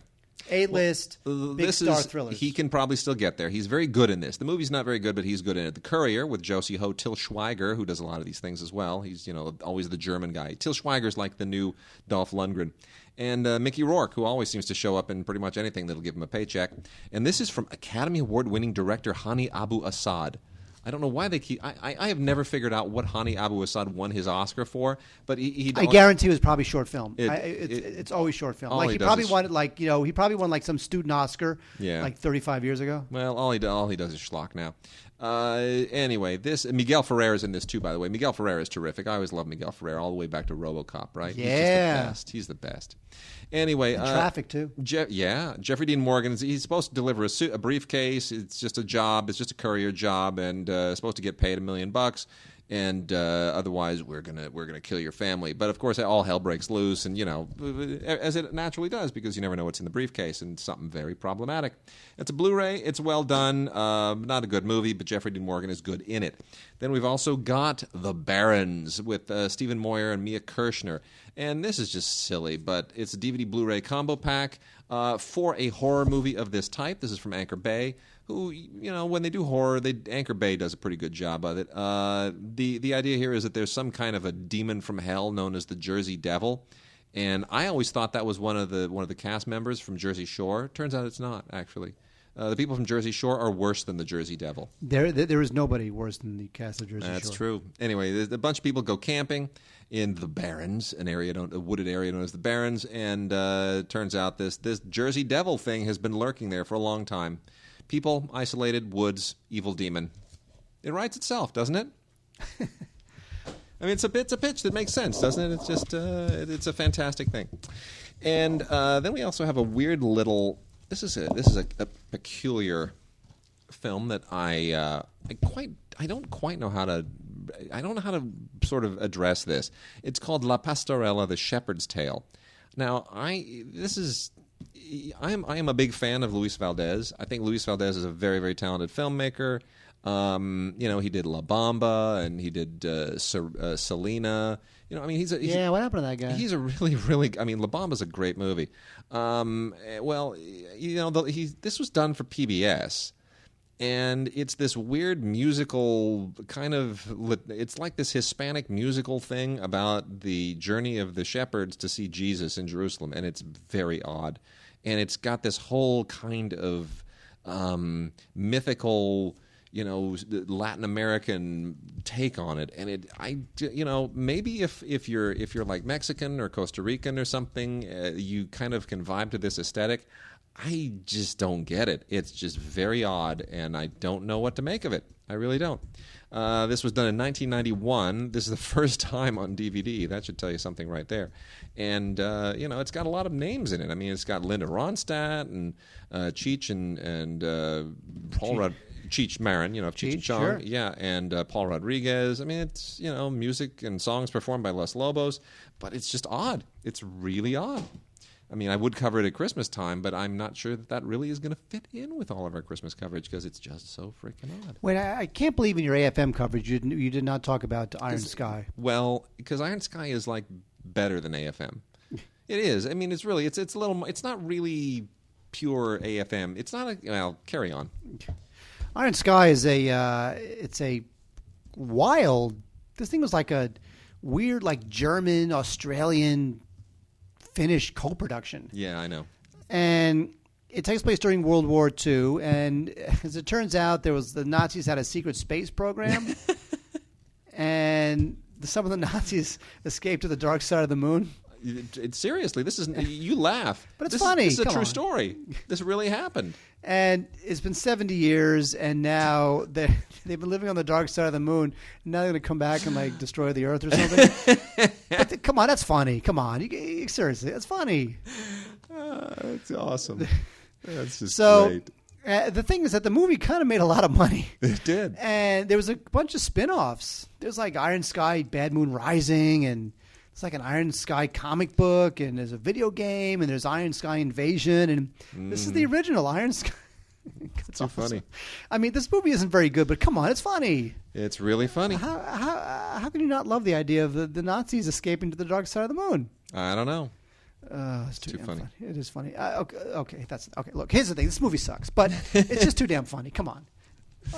A-list, big star thrillers. He can probably still get there. He's very good in this. The movie's not very good, but he's good in it. The Courier with Josie Ho, Till Schweiger, who does a lot of these things as well. He's always the German guy. Till Schweiger's like the new Dolph Lundgren. And Mickey Rourke, who always seems to show up in pretty much anything that'll give him a paycheck. And this is from Academy Award-winning director Hani Abu Assad. I don't know why they keep. I have never figured out what Hani Abu Assad won his Oscar for, but I guarantee it was probably short film. It's always short film. Like he probably won he probably won like some student Oscar, like 35 years ago. Well, all he does is schlock now. Anyway, Miguel Ferrer is in this too, by the way. Miguel Ferrer is terrific. I always love Miguel Ferrer all the way back to RoboCop, right? Yeah. He's the best. Anyway, Traffic too. Jeffrey Dean Morgan. He's supposed to deliver a briefcase. It's just a job. It's just a courier job, and supposed to get paid $1 million. And otherwise, we're gonna kill your family. But of course, all hell breaks loose, and as it naturally does, because you never know what's in the briefcase, and something very problematic. It's a Blu-ray. It's well done. Not a good movie, but Jeffrey Dean Morgan is good in it. Then we've also got The Barons with Stephen Moyer and Mia Kirshner, and this is just silly, but it's a DVD Blu-ray combo pack for a horror movie of this type. This is from Anchor Bay, who, when they do horror, Anchor Bay does a pretty good job of it. The idea here is that there's some kind of a demon from hell known as the Jersey Devil, and I always thought that was one of the cast members from Jersey Shore. Turns out it's not, actually. The people from Jersey Shore are worse than the Jersey Devil. There is nobody worse than the cast of Jersey Shore. That's true. Anyway, a bunch of people go camping in the Barrens, a wooded area known as the Barrens, and turns out this Jersey Devil thing has been lurking there for a long time. People, isolated, woods, evil demon. It writes itself, doesn't it? I mean, it's a pitch that makes sense, doesn't it? It's just it's a fantastic thing. And then we also have a weird little. This is a peculiar film that I don't quite know how to. I don't know how to sort of address this. It's called La Pastorella, the Shepherd's Tale. Now, I am a big fan of Luis Valdez. I think Luis Valdez is a very, very talented filmmaker. He did La Bamba and he did Selena. What happened to that guy? He's a really, really. I mean, La Bamba's a great movie. This was done for PBS, and it's this weird musical kind of. It's like this Hispanic musical thing about the journey of the shepherds to see Jesus in Jerusalem, and it's very odd, and it's got this whole kind of mythical. Latin American take on it, and maybe if you're like Mexican or Costa Rican or something, you kind of can vibe to this aesthetic. I just don't get it. It's just very odd, and I don't know what to make of it. I really don't. This was done in 1991. This is the first time on DVD. That should tell you something right there. And, it's got a lot of names in it. I mean, it's got Linda Ronstadt and Cheech and Paul Cheech Marin, of Cheech and Chong. Sure. Yeah, and Paul Rodriguez. I mean, it's, music and songs performed by Los Lobos, but it's just odd. It's really odd. I mean, I would cover it at Christmas time, but I'm not sure that really is going to fit in with all of our Christmas coverage because it's just so freaking odd. Wait, I can't believe in your AFM coverage you did not talk about Iron Sky. Well, because Iron Sky is like better than AFM. It is. I mean, it's really it's a little. It's not really pure AFM. It's not carry on. Iron Sky is it's a wild. This thing was like a weird, like German, Australian, Finnish co-production. Yeah, I know. And it takes place during World War II, and as it turns out, the Nazis had a secret space program, and some of the Nazis escaped to the dark side of the moon. Seriously, you laugh. But it's funny. This is a true story. This really happened. And it's been 70 years, and now they've been living on the dark side of the moon. And now they're going to come back and like destroy the Earth or something. But come on, that's funny. Come on, seriously, that's funny. That's awesome. That's just great. great. The thing is that the movie kind of made a lot of money. It did. And there was a bunch of spin-offs. There's like Iron Sky, Bad Moon Rising, and it's like an Iron Sky comic book, and there's a video game, and there's Iron Sky Invasion, and this is the original Iron Sky. It's too funny. I mean, this movie isn't very good, but come on, it's funny. It's really funny. How can you not love the idea of the Nazis escaping to the dark side of the moon? I don't know. It's too funny. It is funny. Okay. Look, here's the thing. This movie sucks, but it's just too damn funny. Come on.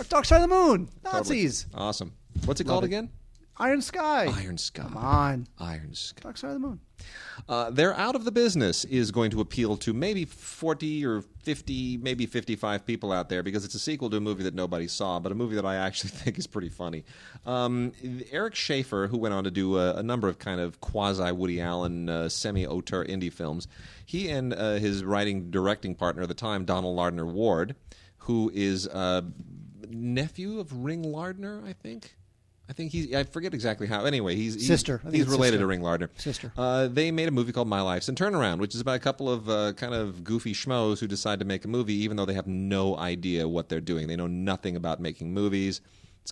Dark Side of the Moon. Nazis. Totally. Awesome. What's it called again? Iron Sky. Iron Sky. Come on. Iron Sky. Dark Side of the Moon. They're Out of the Business is going to appeal to maybe 40 or 50, maybe 55 people out there because it's a sequel to a movie that nobody saw, but a movie that I actually think is pretty funny. Eric Schaefer, who went on to do a number of kind of quasi-Woody Allen, semi-auteur indie films, he and his directing partner at the time, Donald Lardner Ward, who is nephew of Ring Lardner, I think I forget exactly how. Anyway, he's related to Ring Lardner. Sister. They made a movie called My Life's in Turnaround, which is about a couple of kind of goofy schmoes who decide to make a movie, even though they have no idea what they're doing. They know nothing about making movies.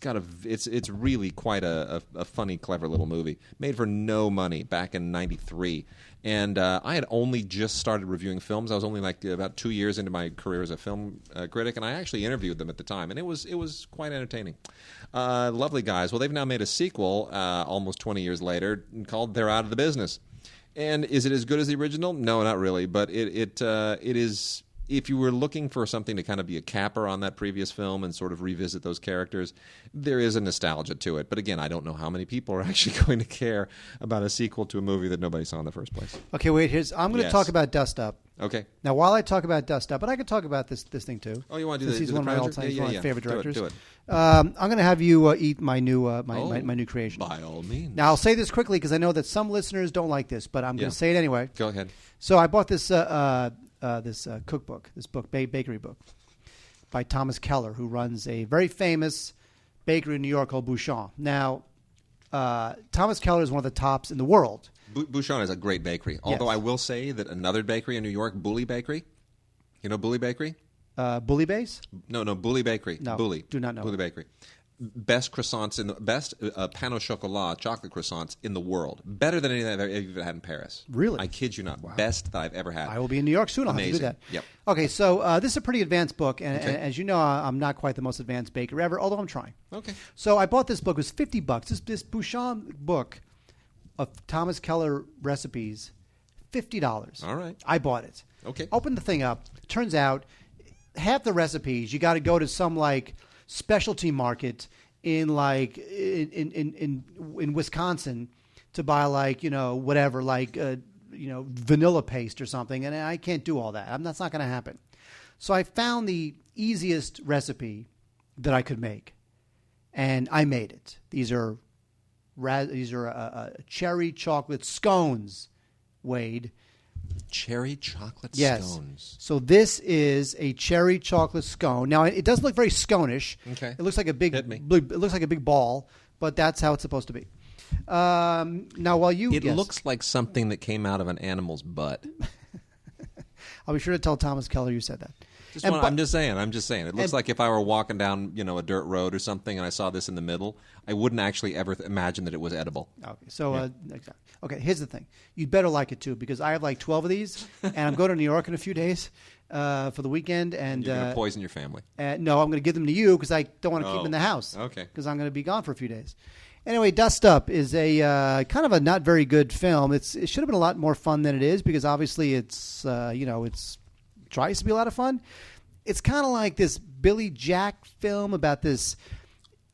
It's really quite a funny, clever little movie. Made for no money back in '93. And I had only just started reviewing films. I was only like about 2 years into my career as a film critic, and I actually interviewed them at the time, and it was quite entertaining. Lovely guys. Well, they've now made a sequel almost 20 years later called They're Out of the Business. And is it as good as the original? No, not really. But it is. If you were looking for something to kind of be a capper on that previous film and sort of revisit those characters, there is a nostalgia to it. But again, I don't know how many people are actually going to care about a sequel to a movie that nobody saw in the first place. Okay, wait. I'm going to talk about Dust Up. Okay. Now, while I talk about Dust Up, but I could talk about this thing too. Oh, you want to do this? He's one of my all-time favorite directors. Do it. I'm going to have you eat my new my new creation. By all means. Now, I'll say this quickly because I know that some listeners don't like this, but I'm going to say it anyway. Go ahead. So I bought this cookbook, this bakery book by Thomas Keller, who runs a very famous bakery in New York called Bouchon. Now, Thomas Keller is one of the tops in the world. Bouchon is a great bakery. Although I will say that another bakery in New York, Bully Bakery. You know Bully Bakery? Bully Base? No, Bully Bakery. No, Bully. Do not know. Bully Bakery. Best croissants best pain au chocolat chocolate croissants in the world. Better than anything I've ever had in Paris. Really? I kid you not. Wow. Best that I've ever had. I will be in New York soon. I'll have to do that. Yep. Okay, so this is a pretty advanced book, and as you know, I'm not quite the most advanced baker ever, although I'm trying. Okay. So I bought this book. It was $50. This Bouchon book of Thomas Keller recipes, $50. All right. I bought it. Okay. Opened the thing up. Turns out, half the recipes you got to go to some like specialty market in Wisconsin to buy whatever vanilla paste or something, and I can't do all that. That's not going to happen. So I found the easiest recipe that I could make, and I made it. These are cherry chocolate scones, Wade. Cherry chocolate yes. scones. So this is a cherry chocolate scone. Now it does look very scone-ish. Okay. It looks like a big. Hit me. It looks like a big ball, but that's how it's supposed to be. Now, while you, it looks like something that came out of an animal's butt. I'll be sure to tell Thomas Keller you said that. I'm just saying. It looks like if I were walking down, a dirt road or something, and I saw this in the middle, I wouldn't actually ever imagine that it was edible. Okay, so okay, here's the thing: you'd better like it too, because I have like 12 of these, and I'm going to New York in a few days for the weekend, and you're going to poison your family. No, I'm going to give them to you because I don't want to keep them in the house. Okay, because I'm going to be gone for a few days. Anyway, Dust Up is a kind of a not very good film. It should have been a lot more fun than it is because obviously it's tries to be a lot of fun. It's kind of like this Billy Jack film about this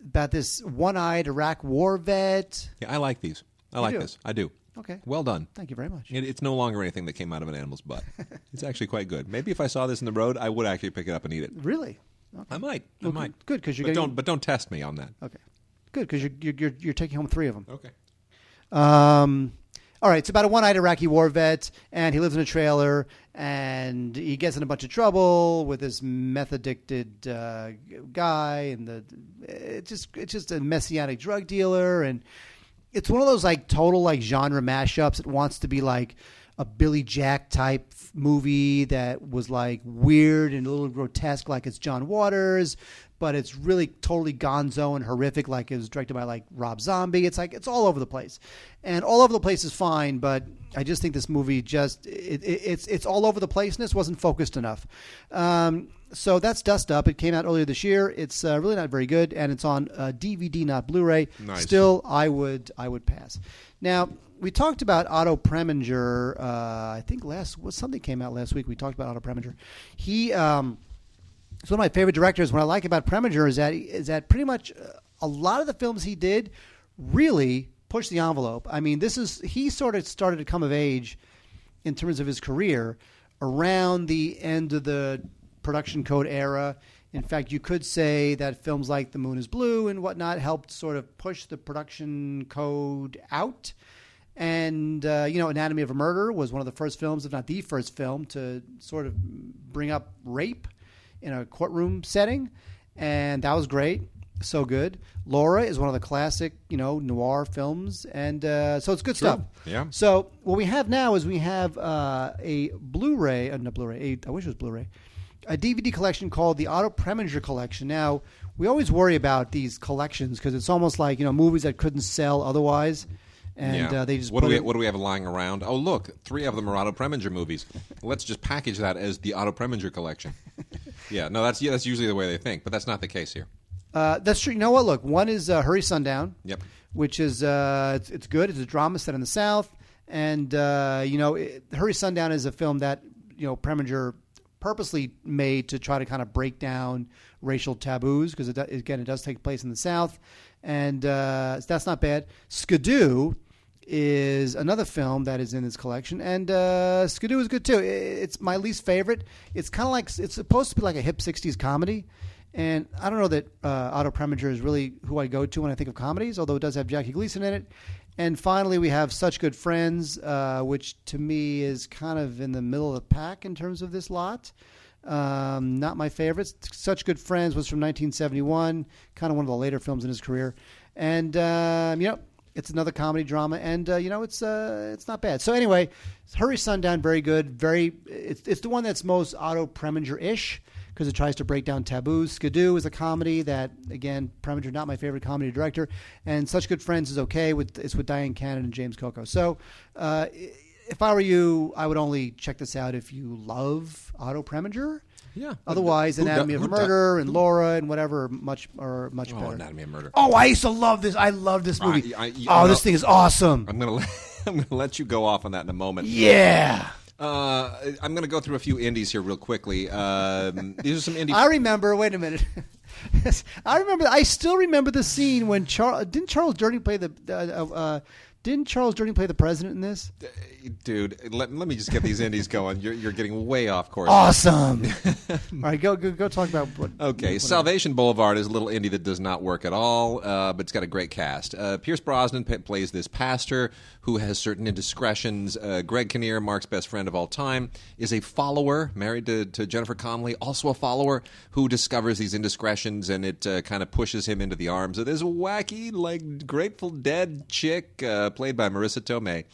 one-eyed Iraq war vet. Yeah, I like these. I like this. I do. Okay. Well done. Thank you very much. It's no longer anything that came out of an animal's butt. It's actually quite good. Maybe if I saw this in the road, I would actually pick it up and eat it. Really? Okay. I might. Good, because but don't test me on that. Okay. Good, because you're taking home 3 of them. Okay. All right, it's about a one-eyed Iraqi war vet, and he lives in a trailer, and he gets in a bunch of trouble with this meth-addicted guy, and it's just a messianic drug dealer, and it's one of those like total like genre mashups. It wants to be like a Billy Jack type movie that was like weird and a little grotesque, like it's John Waters, but it's really totally gonzo and horrific, like it was directed by like Rob Zombie. It's like it's all over the place, and all over the place is fine, but I just think this movie it's all over the place and this wasn't focused enough. So that's Dust Up. It came out earlier this year. It's really not very good, and it's on DVD, not Blu-ray. Nice. Still, I would pass. Now, we talked about Otto Preminger. I think something came out last week. We talked about Otto Preminger. He it's one of my favorite directors. What I like about Preminger is that pretty much a lot of the films he did really pushed the envelope. I mean, he sort of started to come of age in terms of his career around the end of the production code era. In fact, you could say that films like The Moon is Blue and whatnot helped sort of push the production code out. And, Anatomy of a Murder was one of the first films, if not the first film, to sort of bring up rape in a courtroom setting. And that was great. So good. Laura is one of the classic, noir films. And so it's good stuff. Yeah. So what we have now is we have a Blu-ray, not Blu-ray, I wish it was Blu-ray, a DVD collection called the Otto Preminger Collection. Now, we always worry about these collections because it's almost like, movies that couldn't sell otherwise. And they just what do we have lying around? Oh, look, 3 of them are Otto Preminger movies. Let's just package that as the Otto Preminger Collection. That's usually the way they think, but that's not the case here. That's true. You know what? Look, one is Hurry Sundown, Yep. which is it's good. It's a drama set in the South, and Hurry Sundown is a film that Preminger purposely made to try to kind of break down racial taboos because it does take place in the South, and that's not bad. Skidoo is another film that is in this collection, and Skidoo is good too. It's my least favorite. It's kind of like it's supposed to be like a hip '60s comedy, and I don't know that Otto Preminger is really who I go to when I think of comedies, although it does have Jackie Gleason in it. And finally, we have Such Good Friends, which to me is kind of in the middle of the pack in terms of this lot. Not my favorites. Such Good Friends was from 1971, kind of one of the later films in his career. And, it's another comedy drama, and, it's not bad. So anyway, Hurry Sundown, very good. It's the one that's most Otto Preminger-ish, because it tries to break down taboos. Skidoo is a comedy that, again, Preminger, not my favorite comedy director. And Such Good Friends is okay. It's with Diane Cannon and James Coco. So if I were you, I would only check this out if you love Otto Preminger. Yeah. Otherwise, Anatomy of a Murder and Laura and whatever are much better. Anatomy of Murder. Oh, I used to love this. I love this movie. This thing is awesome. I'm gonna let you go off on that in a moment. Yeah. I'm going to go through a few indies here real quickly. These are some indie. I remember. Wait a minute. I still remember the scene when didn't Charles Durning play the president in this? Dude, let me just get these indies going. You're getting way off course. Awesome. All right, go talk about what. Okay, Salvation Boulevard is a little indie that does not work at all, but it's got a great cast. Pierce Brosnan plays this pastor who has certain indiscretions. Greg Kinnear, Mark's best friend of all time, is a follower, married to Jennifer Connelly, also a follower, who discovers these indiscretions, and it kind of pushes him into the arms of this wacky, like, Grateful Dead chick, played by Marissa Tomei.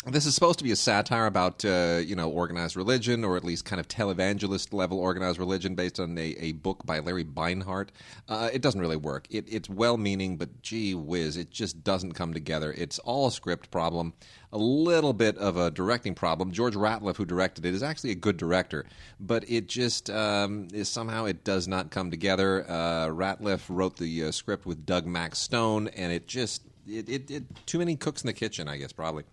This is supposed to be a satire about, organized religion, or at least kind of televangelist-level organized religion based on a book by Larry Beinhart. It doesn't really work. It's well-meaning, but gee whiz, it just doesn't come together. It's all a script problem, a little bit of a directing problem. George Ratliff, who directed it, is actually a good director, but it just somehow it does not come together. Ratliff wrote the script with Doug Max Stone, and it just... It too many cooks in the kitchen, I guess, probably.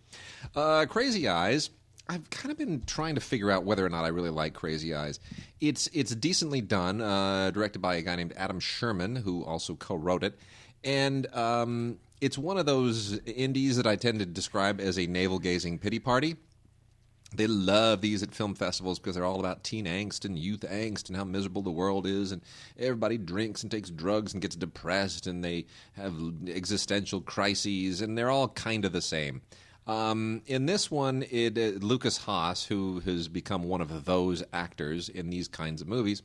Crazy Eyes. I've kind of been trying to figure out whether or not I really like Crazy Eyes. It's decently done, directed by a guy named Adam Sherman, who also co-wrote it. And it's one of those indies that I tend to describe as a navel-gazing pity party. They love these at film festivals because they're all about teen angst and youth angst and how miserable the world is, and everybody drinks and takes drugs and gets depressed, and they have existential crises, and they're all kind of the same. In this one, Lucas Haas, who has become one of those actors in these kinds of movies,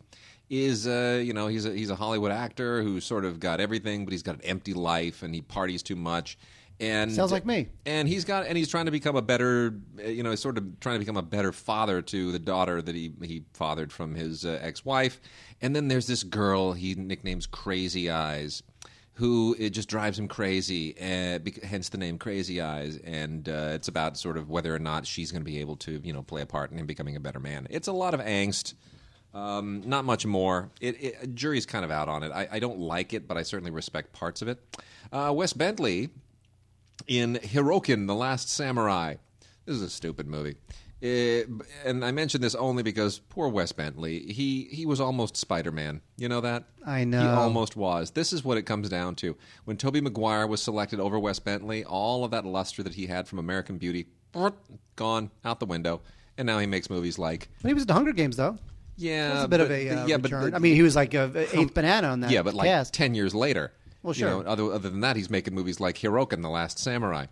is he's a Hollywood actor who's sort of got everything, but he's got an empty life and he parties too much. And sounds like me. And he's trying to become a better, sort of trying to become a better father to the daughter that he fathered from his ex-wife. And then there's this girl he nicknames Crazy Eyes, who it just drives him crazy, hence the name Crazy Eyes. And it's about sort of whether or not she's going to be able to, play a part in him becoming a better man. It's a lot of angst. Not much more. Jury's kind of out on it. I don't like it, but I certainly respect parts of it. Wes Bentley in Hirokin, The Last Samurai. This is a stupid movie. And I mention this only because poor Wes Bentley, he was almost Spider-Man. You know that? I know. He almost was. This is what it comes down to. When Tobey Maguire was selected over Wes Bentley, all of that luster that he had from American Beauty, gone, out the window. And now he makes movies like... But he was in the Hunger Games, though. Yeah. That's a bit of a return. I mean, he was like a eighth banana on that Yeah, but like cast. 10 years later. Well, sure. Other than that, he's making movies like Hirokin, The Last Samurai,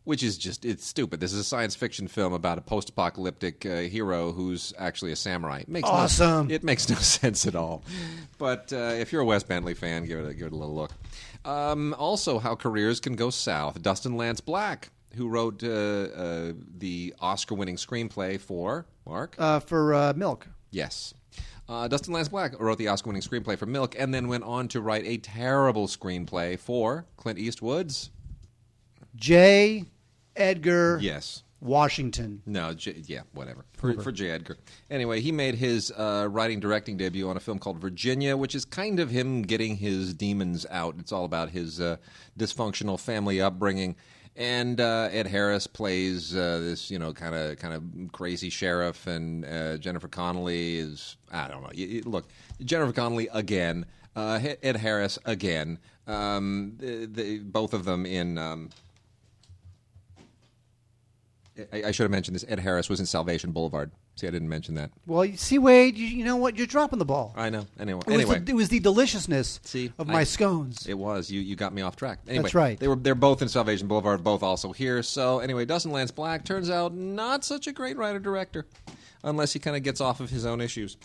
which is just, it's stupid. This is a science fiction film about a post-apocalyptic hero who's actually a samurai. Awesome. It makes no sense at all. But if you're a Wes Bentley fan, give it a little look. Also, How Careers Can Go South. Dustin Lance Black, who wrote the Oscar-winning screenplay for, Mark? For Milk. Yes. Dustin Lance Black wrote the Oscar-winning screenplay for Milk and then went on to write a terrible screenplay for Clint Eastwood's... J. Edgar Yes. Washington. No, whatever. For J. Edgar. Anyway, he made his writing-directing debut on a film called Virginia, which is kind of him getting his demons out. It's all about his dysfunctional family upbringing. And Ed Harris plays this, kind of crazy sheriff, and Jennifer Connelly is, I don't know. Look, Jennifer Connelly again, Ed Harris again. Both of them in. I should have mentioned this. Ed Harris was in Salvation Boulevard. See, I didn't mention that. Well, you see, Wade, you know what? You're dropping the ball. I know. Anyway, it was the deliciousness of my scones. It was. You got me off track. Anyway, that's right. They're both in Salvation Boulevard, both also here. So anyway, Dustin Lance Black turns out not such a great writer-director, unless he kind of gets off of his own issues.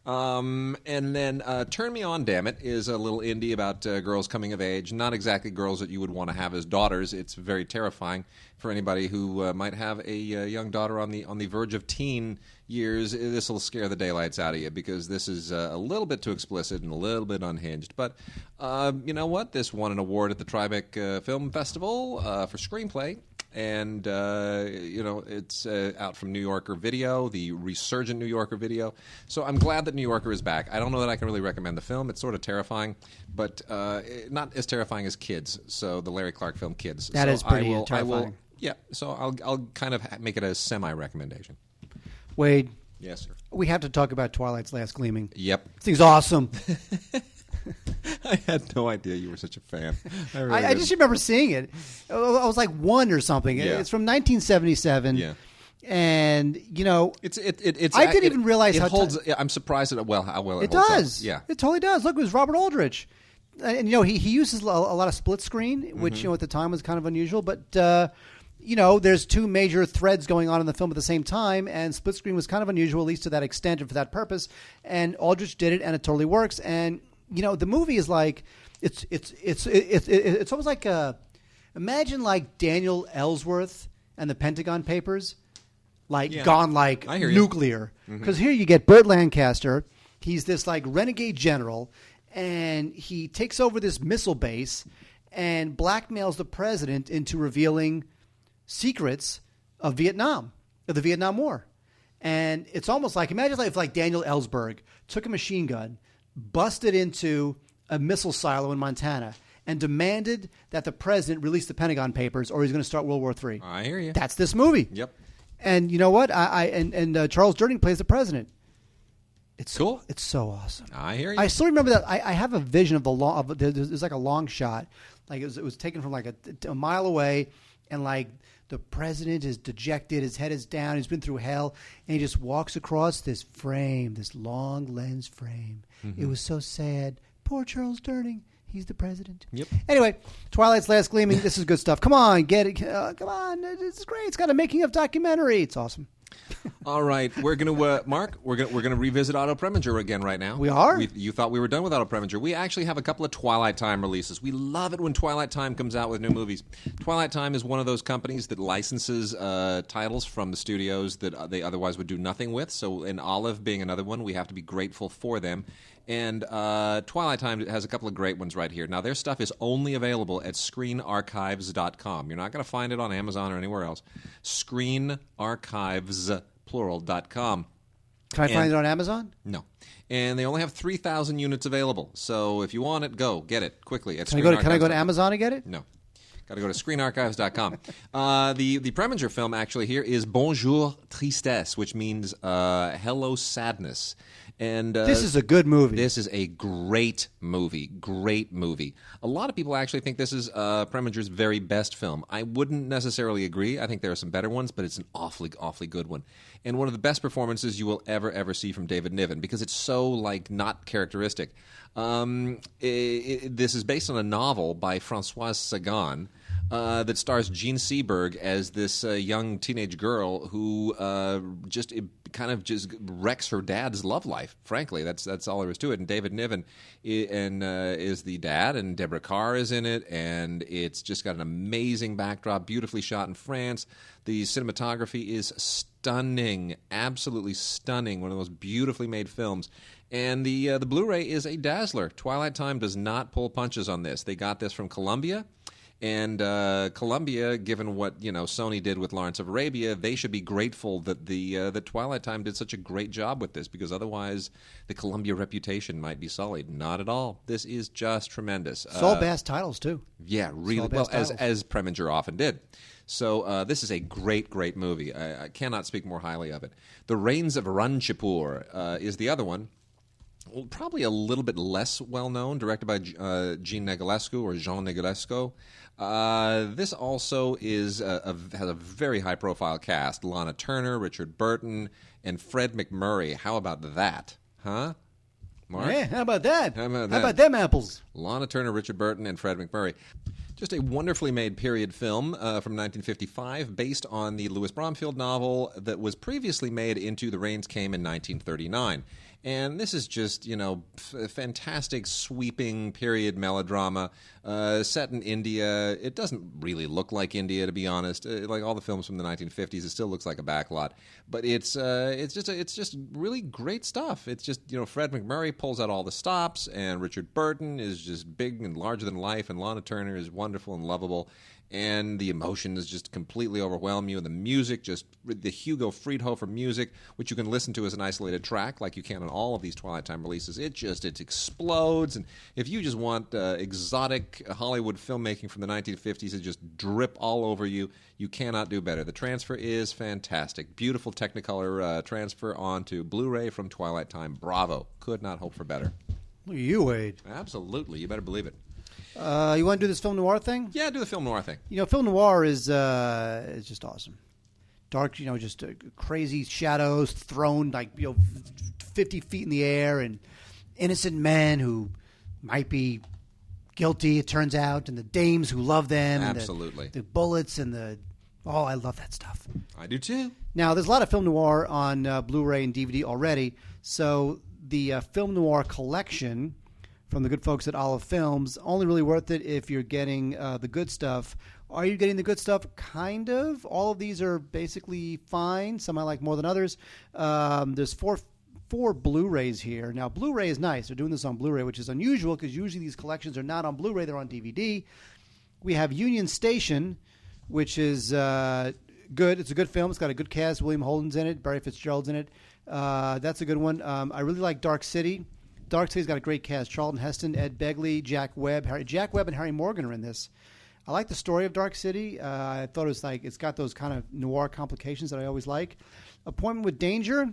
And then Turn Me On, Damn It, is a little indie about girls coming of age. Not exactly girls that you would want to have as daughters. It's very terrifying for anybody who might have a young daughter on the verge of teen years. This will scare the daylights out of you because this is a little bit too explicit and a little bit unhinged. But you know what? This won an award at the Tribeca Film Festival for screenplay. And, it's out from New Yorker Video, the resurgent New Yorker Video. So I'm glad that New Yorker is back. I don't know that I can really recommend the film. It's sort of terrifying, but not as terrifying as Kids. So the Larry Clark film Kids. That is pretty terrifying. So I'll kind of make it a semi-recommendation. Wade. Yes, sir. We have to talk about Twilight's Last Gleaming. Yep. This thing's awesome. I had no idea you were such a fan. I just remember seeing it. I was like one or something. Yeah. It's from 1977. Yeah. And it's. I didn't even realize it how holds. I'm surprised at how well it holds does. Up. Yeah, it totally does. Look, it was Robert Aldrich, and he uses a lot of split screen, which at the time was kind of unusual. But there's two major threads going on in the film at the same time, and split screen was kind of unusual, at least to that extent and for that purpose. And Aldrich did it, and it totally works. And the movie is like it's almost like imagine like Daniel Ellsworth and the Pentagon Papers, gone like nuclear. Because here you get Burt Lancaster. He's this like renegade general, and he takes over this missile base and blackmails the president into revealing secrets of the Vietnam War. And it's almost like, imagine if like Daniel Ellsberg took a machine gun, busted into a missile silo in Montana, and demanded that the president release the Pentagon Papers or he's going to start World War III. I hear you. That's this movie. Yep. And you know what? Charles Durning plays the president. It's cool. It's so awesome. I hear you. I still remember that. I have a vision of the long. There's like a long shot, like it was taken from like a mile away, and like the president is dejected. His head is down. He's been through hell, and he just walks across this frame, this long lens frame. Mm-hmm. It was so sad. Poor Charles Durning. He's the president. Yep. Anyway, Twilight's Last Gleaming. This is good stuff. Come on, get it. Come on, this is great. It's got a making of documentary. It's awesome. All right, we're gonna Mark. We're gonna revisit Otto Preminger again right now. We are. You thought we were done with Otto Preminger. We actually have a couple of Twilight Time releases. We love it when Twilight Time comes out with new movies. Twilight Time is one of those companies that licenses titles from the studios that they otherwise would do nothing with. So, in Olive being another one, we have to be grateful for them. And Twilight Time has a couple of great ones right here. Now, their stuff is only available at ScreenArchives.com. You're not going to find it on Amazon or anywhere else. ScreenArchives, plural.com. Can I find it on Amazon? No. And they only have 3,000 units available. So if you want it, get it quickly. Can I go to Amazon and get it? No. Got to go to ScreenArchives.com. The Preminger film actually here is Bonjour Tristesse, which means hello sadness. And this is a good movie. This is a great movie. Great movie. A lot of people actually think this is Preminger's very best film. I wouldn't necessarily agree. I think there are some better ones, but it's an awfully, awfully good one. And one of the best performances you will ever see from David Niven, because it's so, like, not characteristic. This is based on a novel by Françoise Sagan, that stars Jean Seberg as this young teenage girl who just wrecks her dad's love life. Frankly, that's all there is to it. And David Niven is the dad, and Deborah Carr is in it, and it's just got an amazing backdrop, beautifully shot in France. The cinematography is stunning, absolutely stunning. One of the most beautifully made films. And the Blu-ray is a dazzler. Twilight Time does not pull punches on this. They got this from Columbia. And Columbia, given what Sony did with Lawrence of Arabia, they should be grateful that that Twilight Time did such a great job with this, because otherwise the Columbia reputation might be sullied. Not at all. This is just tremendous. Saul Bass titles too. Yeah, really well, as Preminger often did. So this is a great, great movie. I cannot speak more highly of it. The Rains of Ranchipur is the other one. Well, probably a little bit less well-known, directed by Jean Negulescu or Jean Negulescu. This also has a very high-profile cast. Lana Turner, Richard Burton, and Fred McMurray. How about that? Huh? Mark? Yeah, how about that? How about them apples? Lana Turner, Richard Burton, and Fred McMurray. Just a wonderfully made period film from 1955 based on the Louis Bromfield novel that was previously made into The Rains Came in 1939. And this is just, fantastic, sweeping period melodrama set in India. It doesn't really look like India, to be honest. Like all the films from the 1950s, it still looks like a backlot. But it's just really great stuff. It's just, Fred McMurray pulls out all the stops, and Richard Burton is just big and larger than life, and Lana Turner is wonderful and lovable. And the emotions just completely overwhelm you. And the music, just the Hugo Friedhofer music, which you can listen to as an isolated track like you can on all of these Twilight Time releases, it explodes. And if you just want exotic Hollywood filmmaking from the 1950s to just drip all over you, you cannot do better. The transfer is fantastic. Beautiful Technicolor transfer onto Blu-ray from Twilight Time. Bravo. Could not hope for better. Look at you, Wade. Absolutely. You better believe it. You want to do this film noir thing? Yeah, do the film noir thing. Film noir is just awesome. Dark, just crazy shadows thrown 50 feet in the air, and innocent men who might be guilty, it turns out, and the dames who love them. Absolutely. And the bullets and I love that stuff. I do too. Now, there's a lot of film noir on Blu-ray and DVD already, so the film noir collection from the good folks at Olive Films, only really worth it if you're getting the good stuff. Are you getting the good stuff? Kind of. All of these are basically fine. Some I like more than others. There's four Blu-rays here. Now, Blu-ray is nice. They're doing this on Blu-ray, which is unusual because usually these collections are not on Blu-ray. They're on DVD. We have Union Station, which is good. It's a good film. It's got a good cast. William Holden's in it. Barry Fitzgerald's in it. That's a good one. I really like Dark City. Dark City's got a great cast. Charlton Heston, Ed Begley, Jack Webb and Harry Morgan are in this. I like the story of Dark City. I thought it was it's got those kind of noir complications that I always like. Appointment with Danger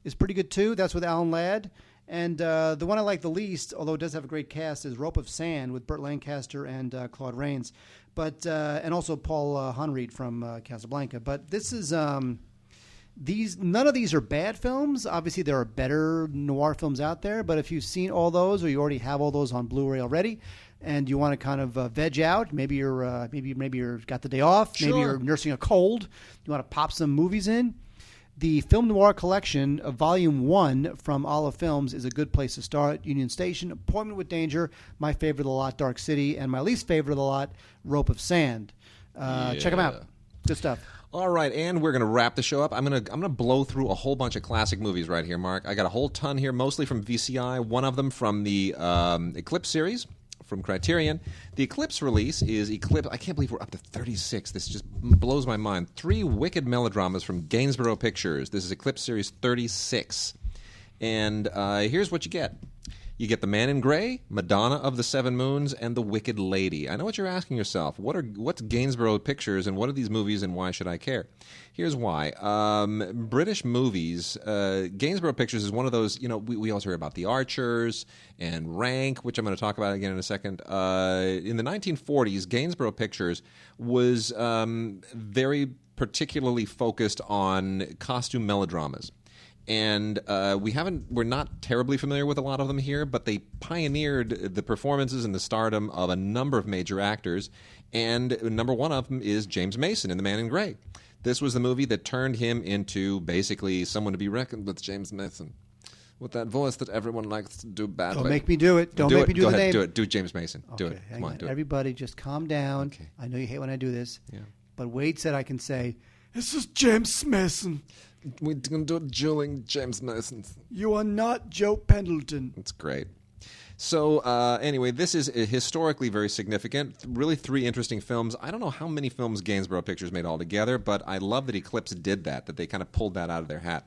is pretty good too. That's with Alan Ladd. And the one I like the least, although it does have a great cast, is Rope of Sand with Burt Lancaster and Claude Rains, and also Paul Henreid from Casablanca. But this is none of these are bad films. Obviously, there are better noir films out there. But if you've seen all those, or you already have all those on Blu-ray already, and you want to kind of veg out, maybe you're got the day off, maybe you're nursing a cold, you want to pop some movies in. The Film Noir Collection of Volume 1 from Olive Films is a good place to start. Union Station, Appointment with Danger, my favorite of the lot, Dark City, and my least favorite of the lot, Rope of Sand. Check them out. Good stuff. All right, and we're going to wrap the show up. I'm gonna blow through a whole bunch of classic movies right here, Mark. I got a whole ton here, mostly from VCI, one of them from the Eclipse series, from Criterion. The Eclipse release is Eclipse. I can't believe we're up to 36. This just blows my mind. 3 wicked melodramas from Gainsborough Pictures. This is Eclipse Series 36. And here's what you get. You get The Man in Grey, Madonna of the Seven Moons, and The Wicked Lady. I know what you're asking yourself. What's Gainsborough Pictures, and what are these movies, and why should I care? Here's why. British movies, Gainsborough Pictures is one of those, we always hear about The Archers and Rank, which I'm going to talk about again in a second. In the 1940s, Gainsborough Pictures was very particularly focused on costume melodramas. And we're not terribly familiar with a lot of them here, but they pioneered the performances and the stardom of a number of major actors, and number one of them is James Mason in The Man in Grey. This was the movie that turned him into basically someone to be reckoned with, James Mason. With that voice that everyone likes to do badly. Don't make me do it. Don't make me do the name. Go ahead, do it. Do James Mason. Okay, do it. Come on, do it. Everybody just calm down. Okay. I know you hate when I do this. Yeah. But Wade said I can say, "This is James Mason." We're going to do it dueling James Masons. You are not Joe Pendleton. That's great. So anyway, this is historically very significant. Really 3 interesting films. I don't know how many films Gainsborough Pictures made altogether, but I love that Eclipse did that they kind of pulled that out of their hat.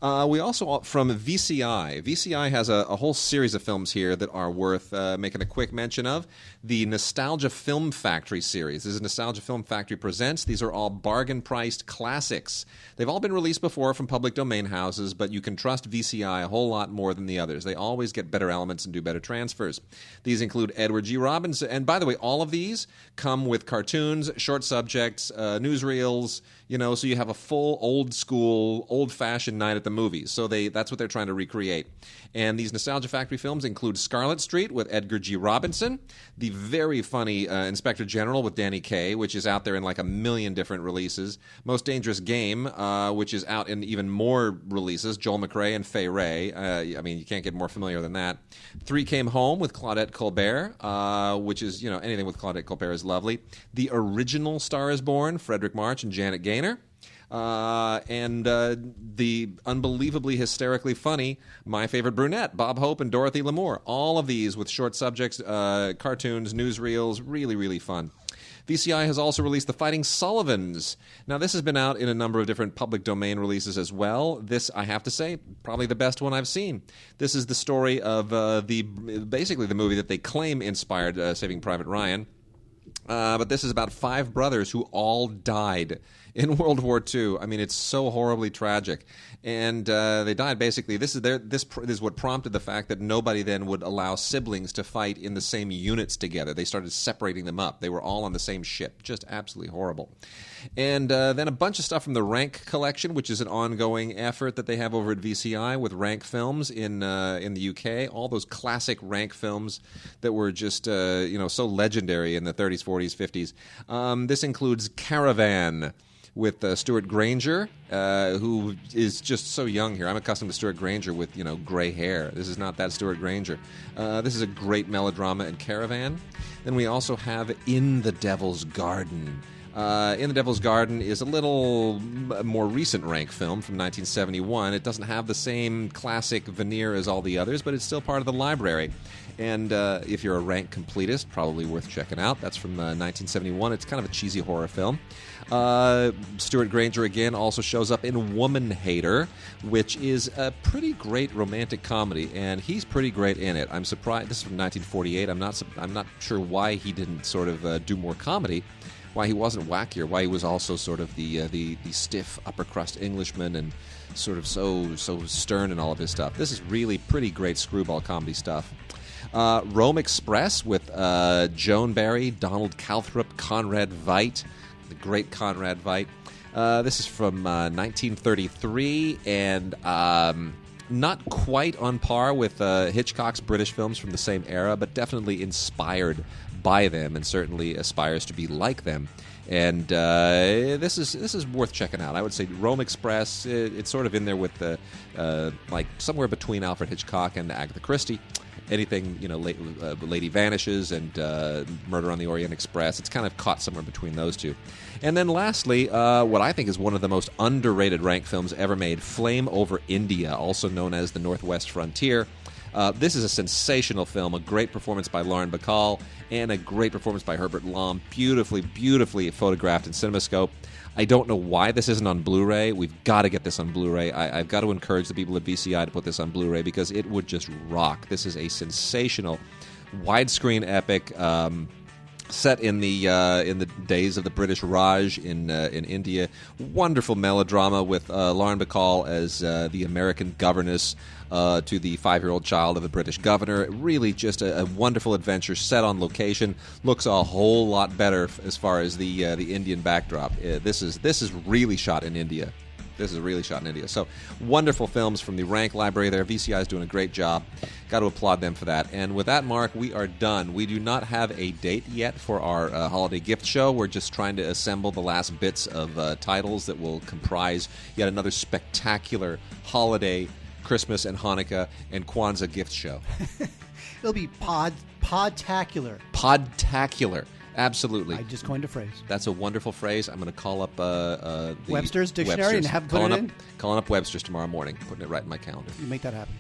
We also, from VCI. VCI has a whole series of films here that are worth making a quick mention of. The Nostalgia Film Factory series. This is Nostalgia Film Factory Presents. These are all bargain-priced classics. They've all been released before from public domain houses, but you can trust VCI a whole lot more than the others. They always get better elements and do better transfers. These include Edward G. Robinson, and by the way, all of these come with cartoons, short subjects, newsreels, so you have a full old school, old-fashioned night at the movies. So that's what they're trying to recreate. And these Nostalgia Factory films include Scarlet Street with Edgar G. Robinson, the very funny Inspector General with Danny Kaye, which is out there in like a million different releases, Most Dangerous Game, which is out in even more releases, Joel McRae and Fay Wray. You can't get more familiar than that. 3 Came Home with Claudette Colbert, which is, anything with Claudette Colbert is lovely. The Original Star is Born, Frederick March and Janet Gaynor. And the unbelievably hysterically funny My Favorite Brunette, Bob Hope and Dorothy Lamour. All of these with short subjects, cartoons, newsreels, really, really fun. VCI has also released The Fighting Sullivans. Now, this has been out in a number of different public domain releases as well. This, I have to say, probably the best one I've seen. This is the story of basically the movie that they claim inspired Saving Private Ryan. But this is about 5 brothers who all died in World War II. It's so horribly tragic. And they died basically. This is what prompted the fact that nobody then would allow siblings to fight in the same units together. They started separating them up. They were all on the same ship. Just absolutely horrible. And then a bunch of stuff from the Rank collection, which is an ongoing effort that they have over at VCI with Rank Films in the UK. All those classic Rank films that were just so legendary in the 30s, 40s, 50s. This includes Caravan with Stuart Granger, who is just so young here. I'm accustomed to Stuart Granger with, gray hair. This is not that Stuart Granger. This is a great melodrama in Caravan. Then we also have In the Devil's Garden. In the Devil's Garden is a little more recent Rank film from 1971. It doesn't have the same classic veneer as all the others, but it's still part of the library. And if you're a Rank completist, probably worth checking out. That's from 1971. It's kind of a cheesy horror film. Stuart Granger, again, also shows up in Woman Hater, which is a pretty great romantic comedy, and he's pretty great in it. I'm surprised. This is from 1948. I'm not sure why he didn't sort of do more comedy. why he wasn't wackier, why he was also sort of the stiff upper crust Englishman and sort of so stern in all of his stuff. This is really pretty great screwball comedy stuff. Rome Express with Joan Barry, Donald Calthrop, Conrad Veidt, the great Conrad Veidt. This is from 1933 and not quite on par with Hitchcock's British films from the same era, but definitely inspired by them and certainly aspires to be like them. And this is worth checking out. I would say Rome Express. It's sort of in there with the like somewhere between Alfred Hitchcock and Agatha Christie. Anything, Lady Vanishes and Murder on the Orient Express. It's kind of caught somewhere between those two. And then lastly, what I think is one of the most underrated rank films ever made, Flame Over India, also known as The Northwest Frontier. This is a sensational film, a great performance by Lauren Bacall, and a great performance by Herbert Lom, beautifully photographed in CinemaScope. I don't know why this isn't on Blu-ray. We've got to get this on Blu-ray. I've got to encourage the people at VCI to put this on Blu-ray because it would just rock. This is a sensational widescreen epic set in the days of the British Raj in India. Wonderful melodrama with Lauren Bacall as the American governess to the 5-year-old child of the British governor. Really just a wonderful adventure set on location. Looks a whole lot better as far as the Indian backdrop. This is really shot in India. This is really shot in India. So, wonderful films from the Rank Library there. VCI is doing a great job. Got to applaud them for that. And with that, Mark, we are done. We do not have a date yet for our holiday gift show. We're just trying to assemble the last bits of titles that will comprise yet another spectacular holiday, Christmas and Hanukkah and Kwanzaa gift show. It'll be podtacular. Podtacular. Absolutely. I just coined a phrase. That's a wonderful phrase. I'm going to call up the Webster's Dictionary Webster's. and have put it in? Calling up Webster's tomorrow morning, putting it right in my calendar. You make that happen.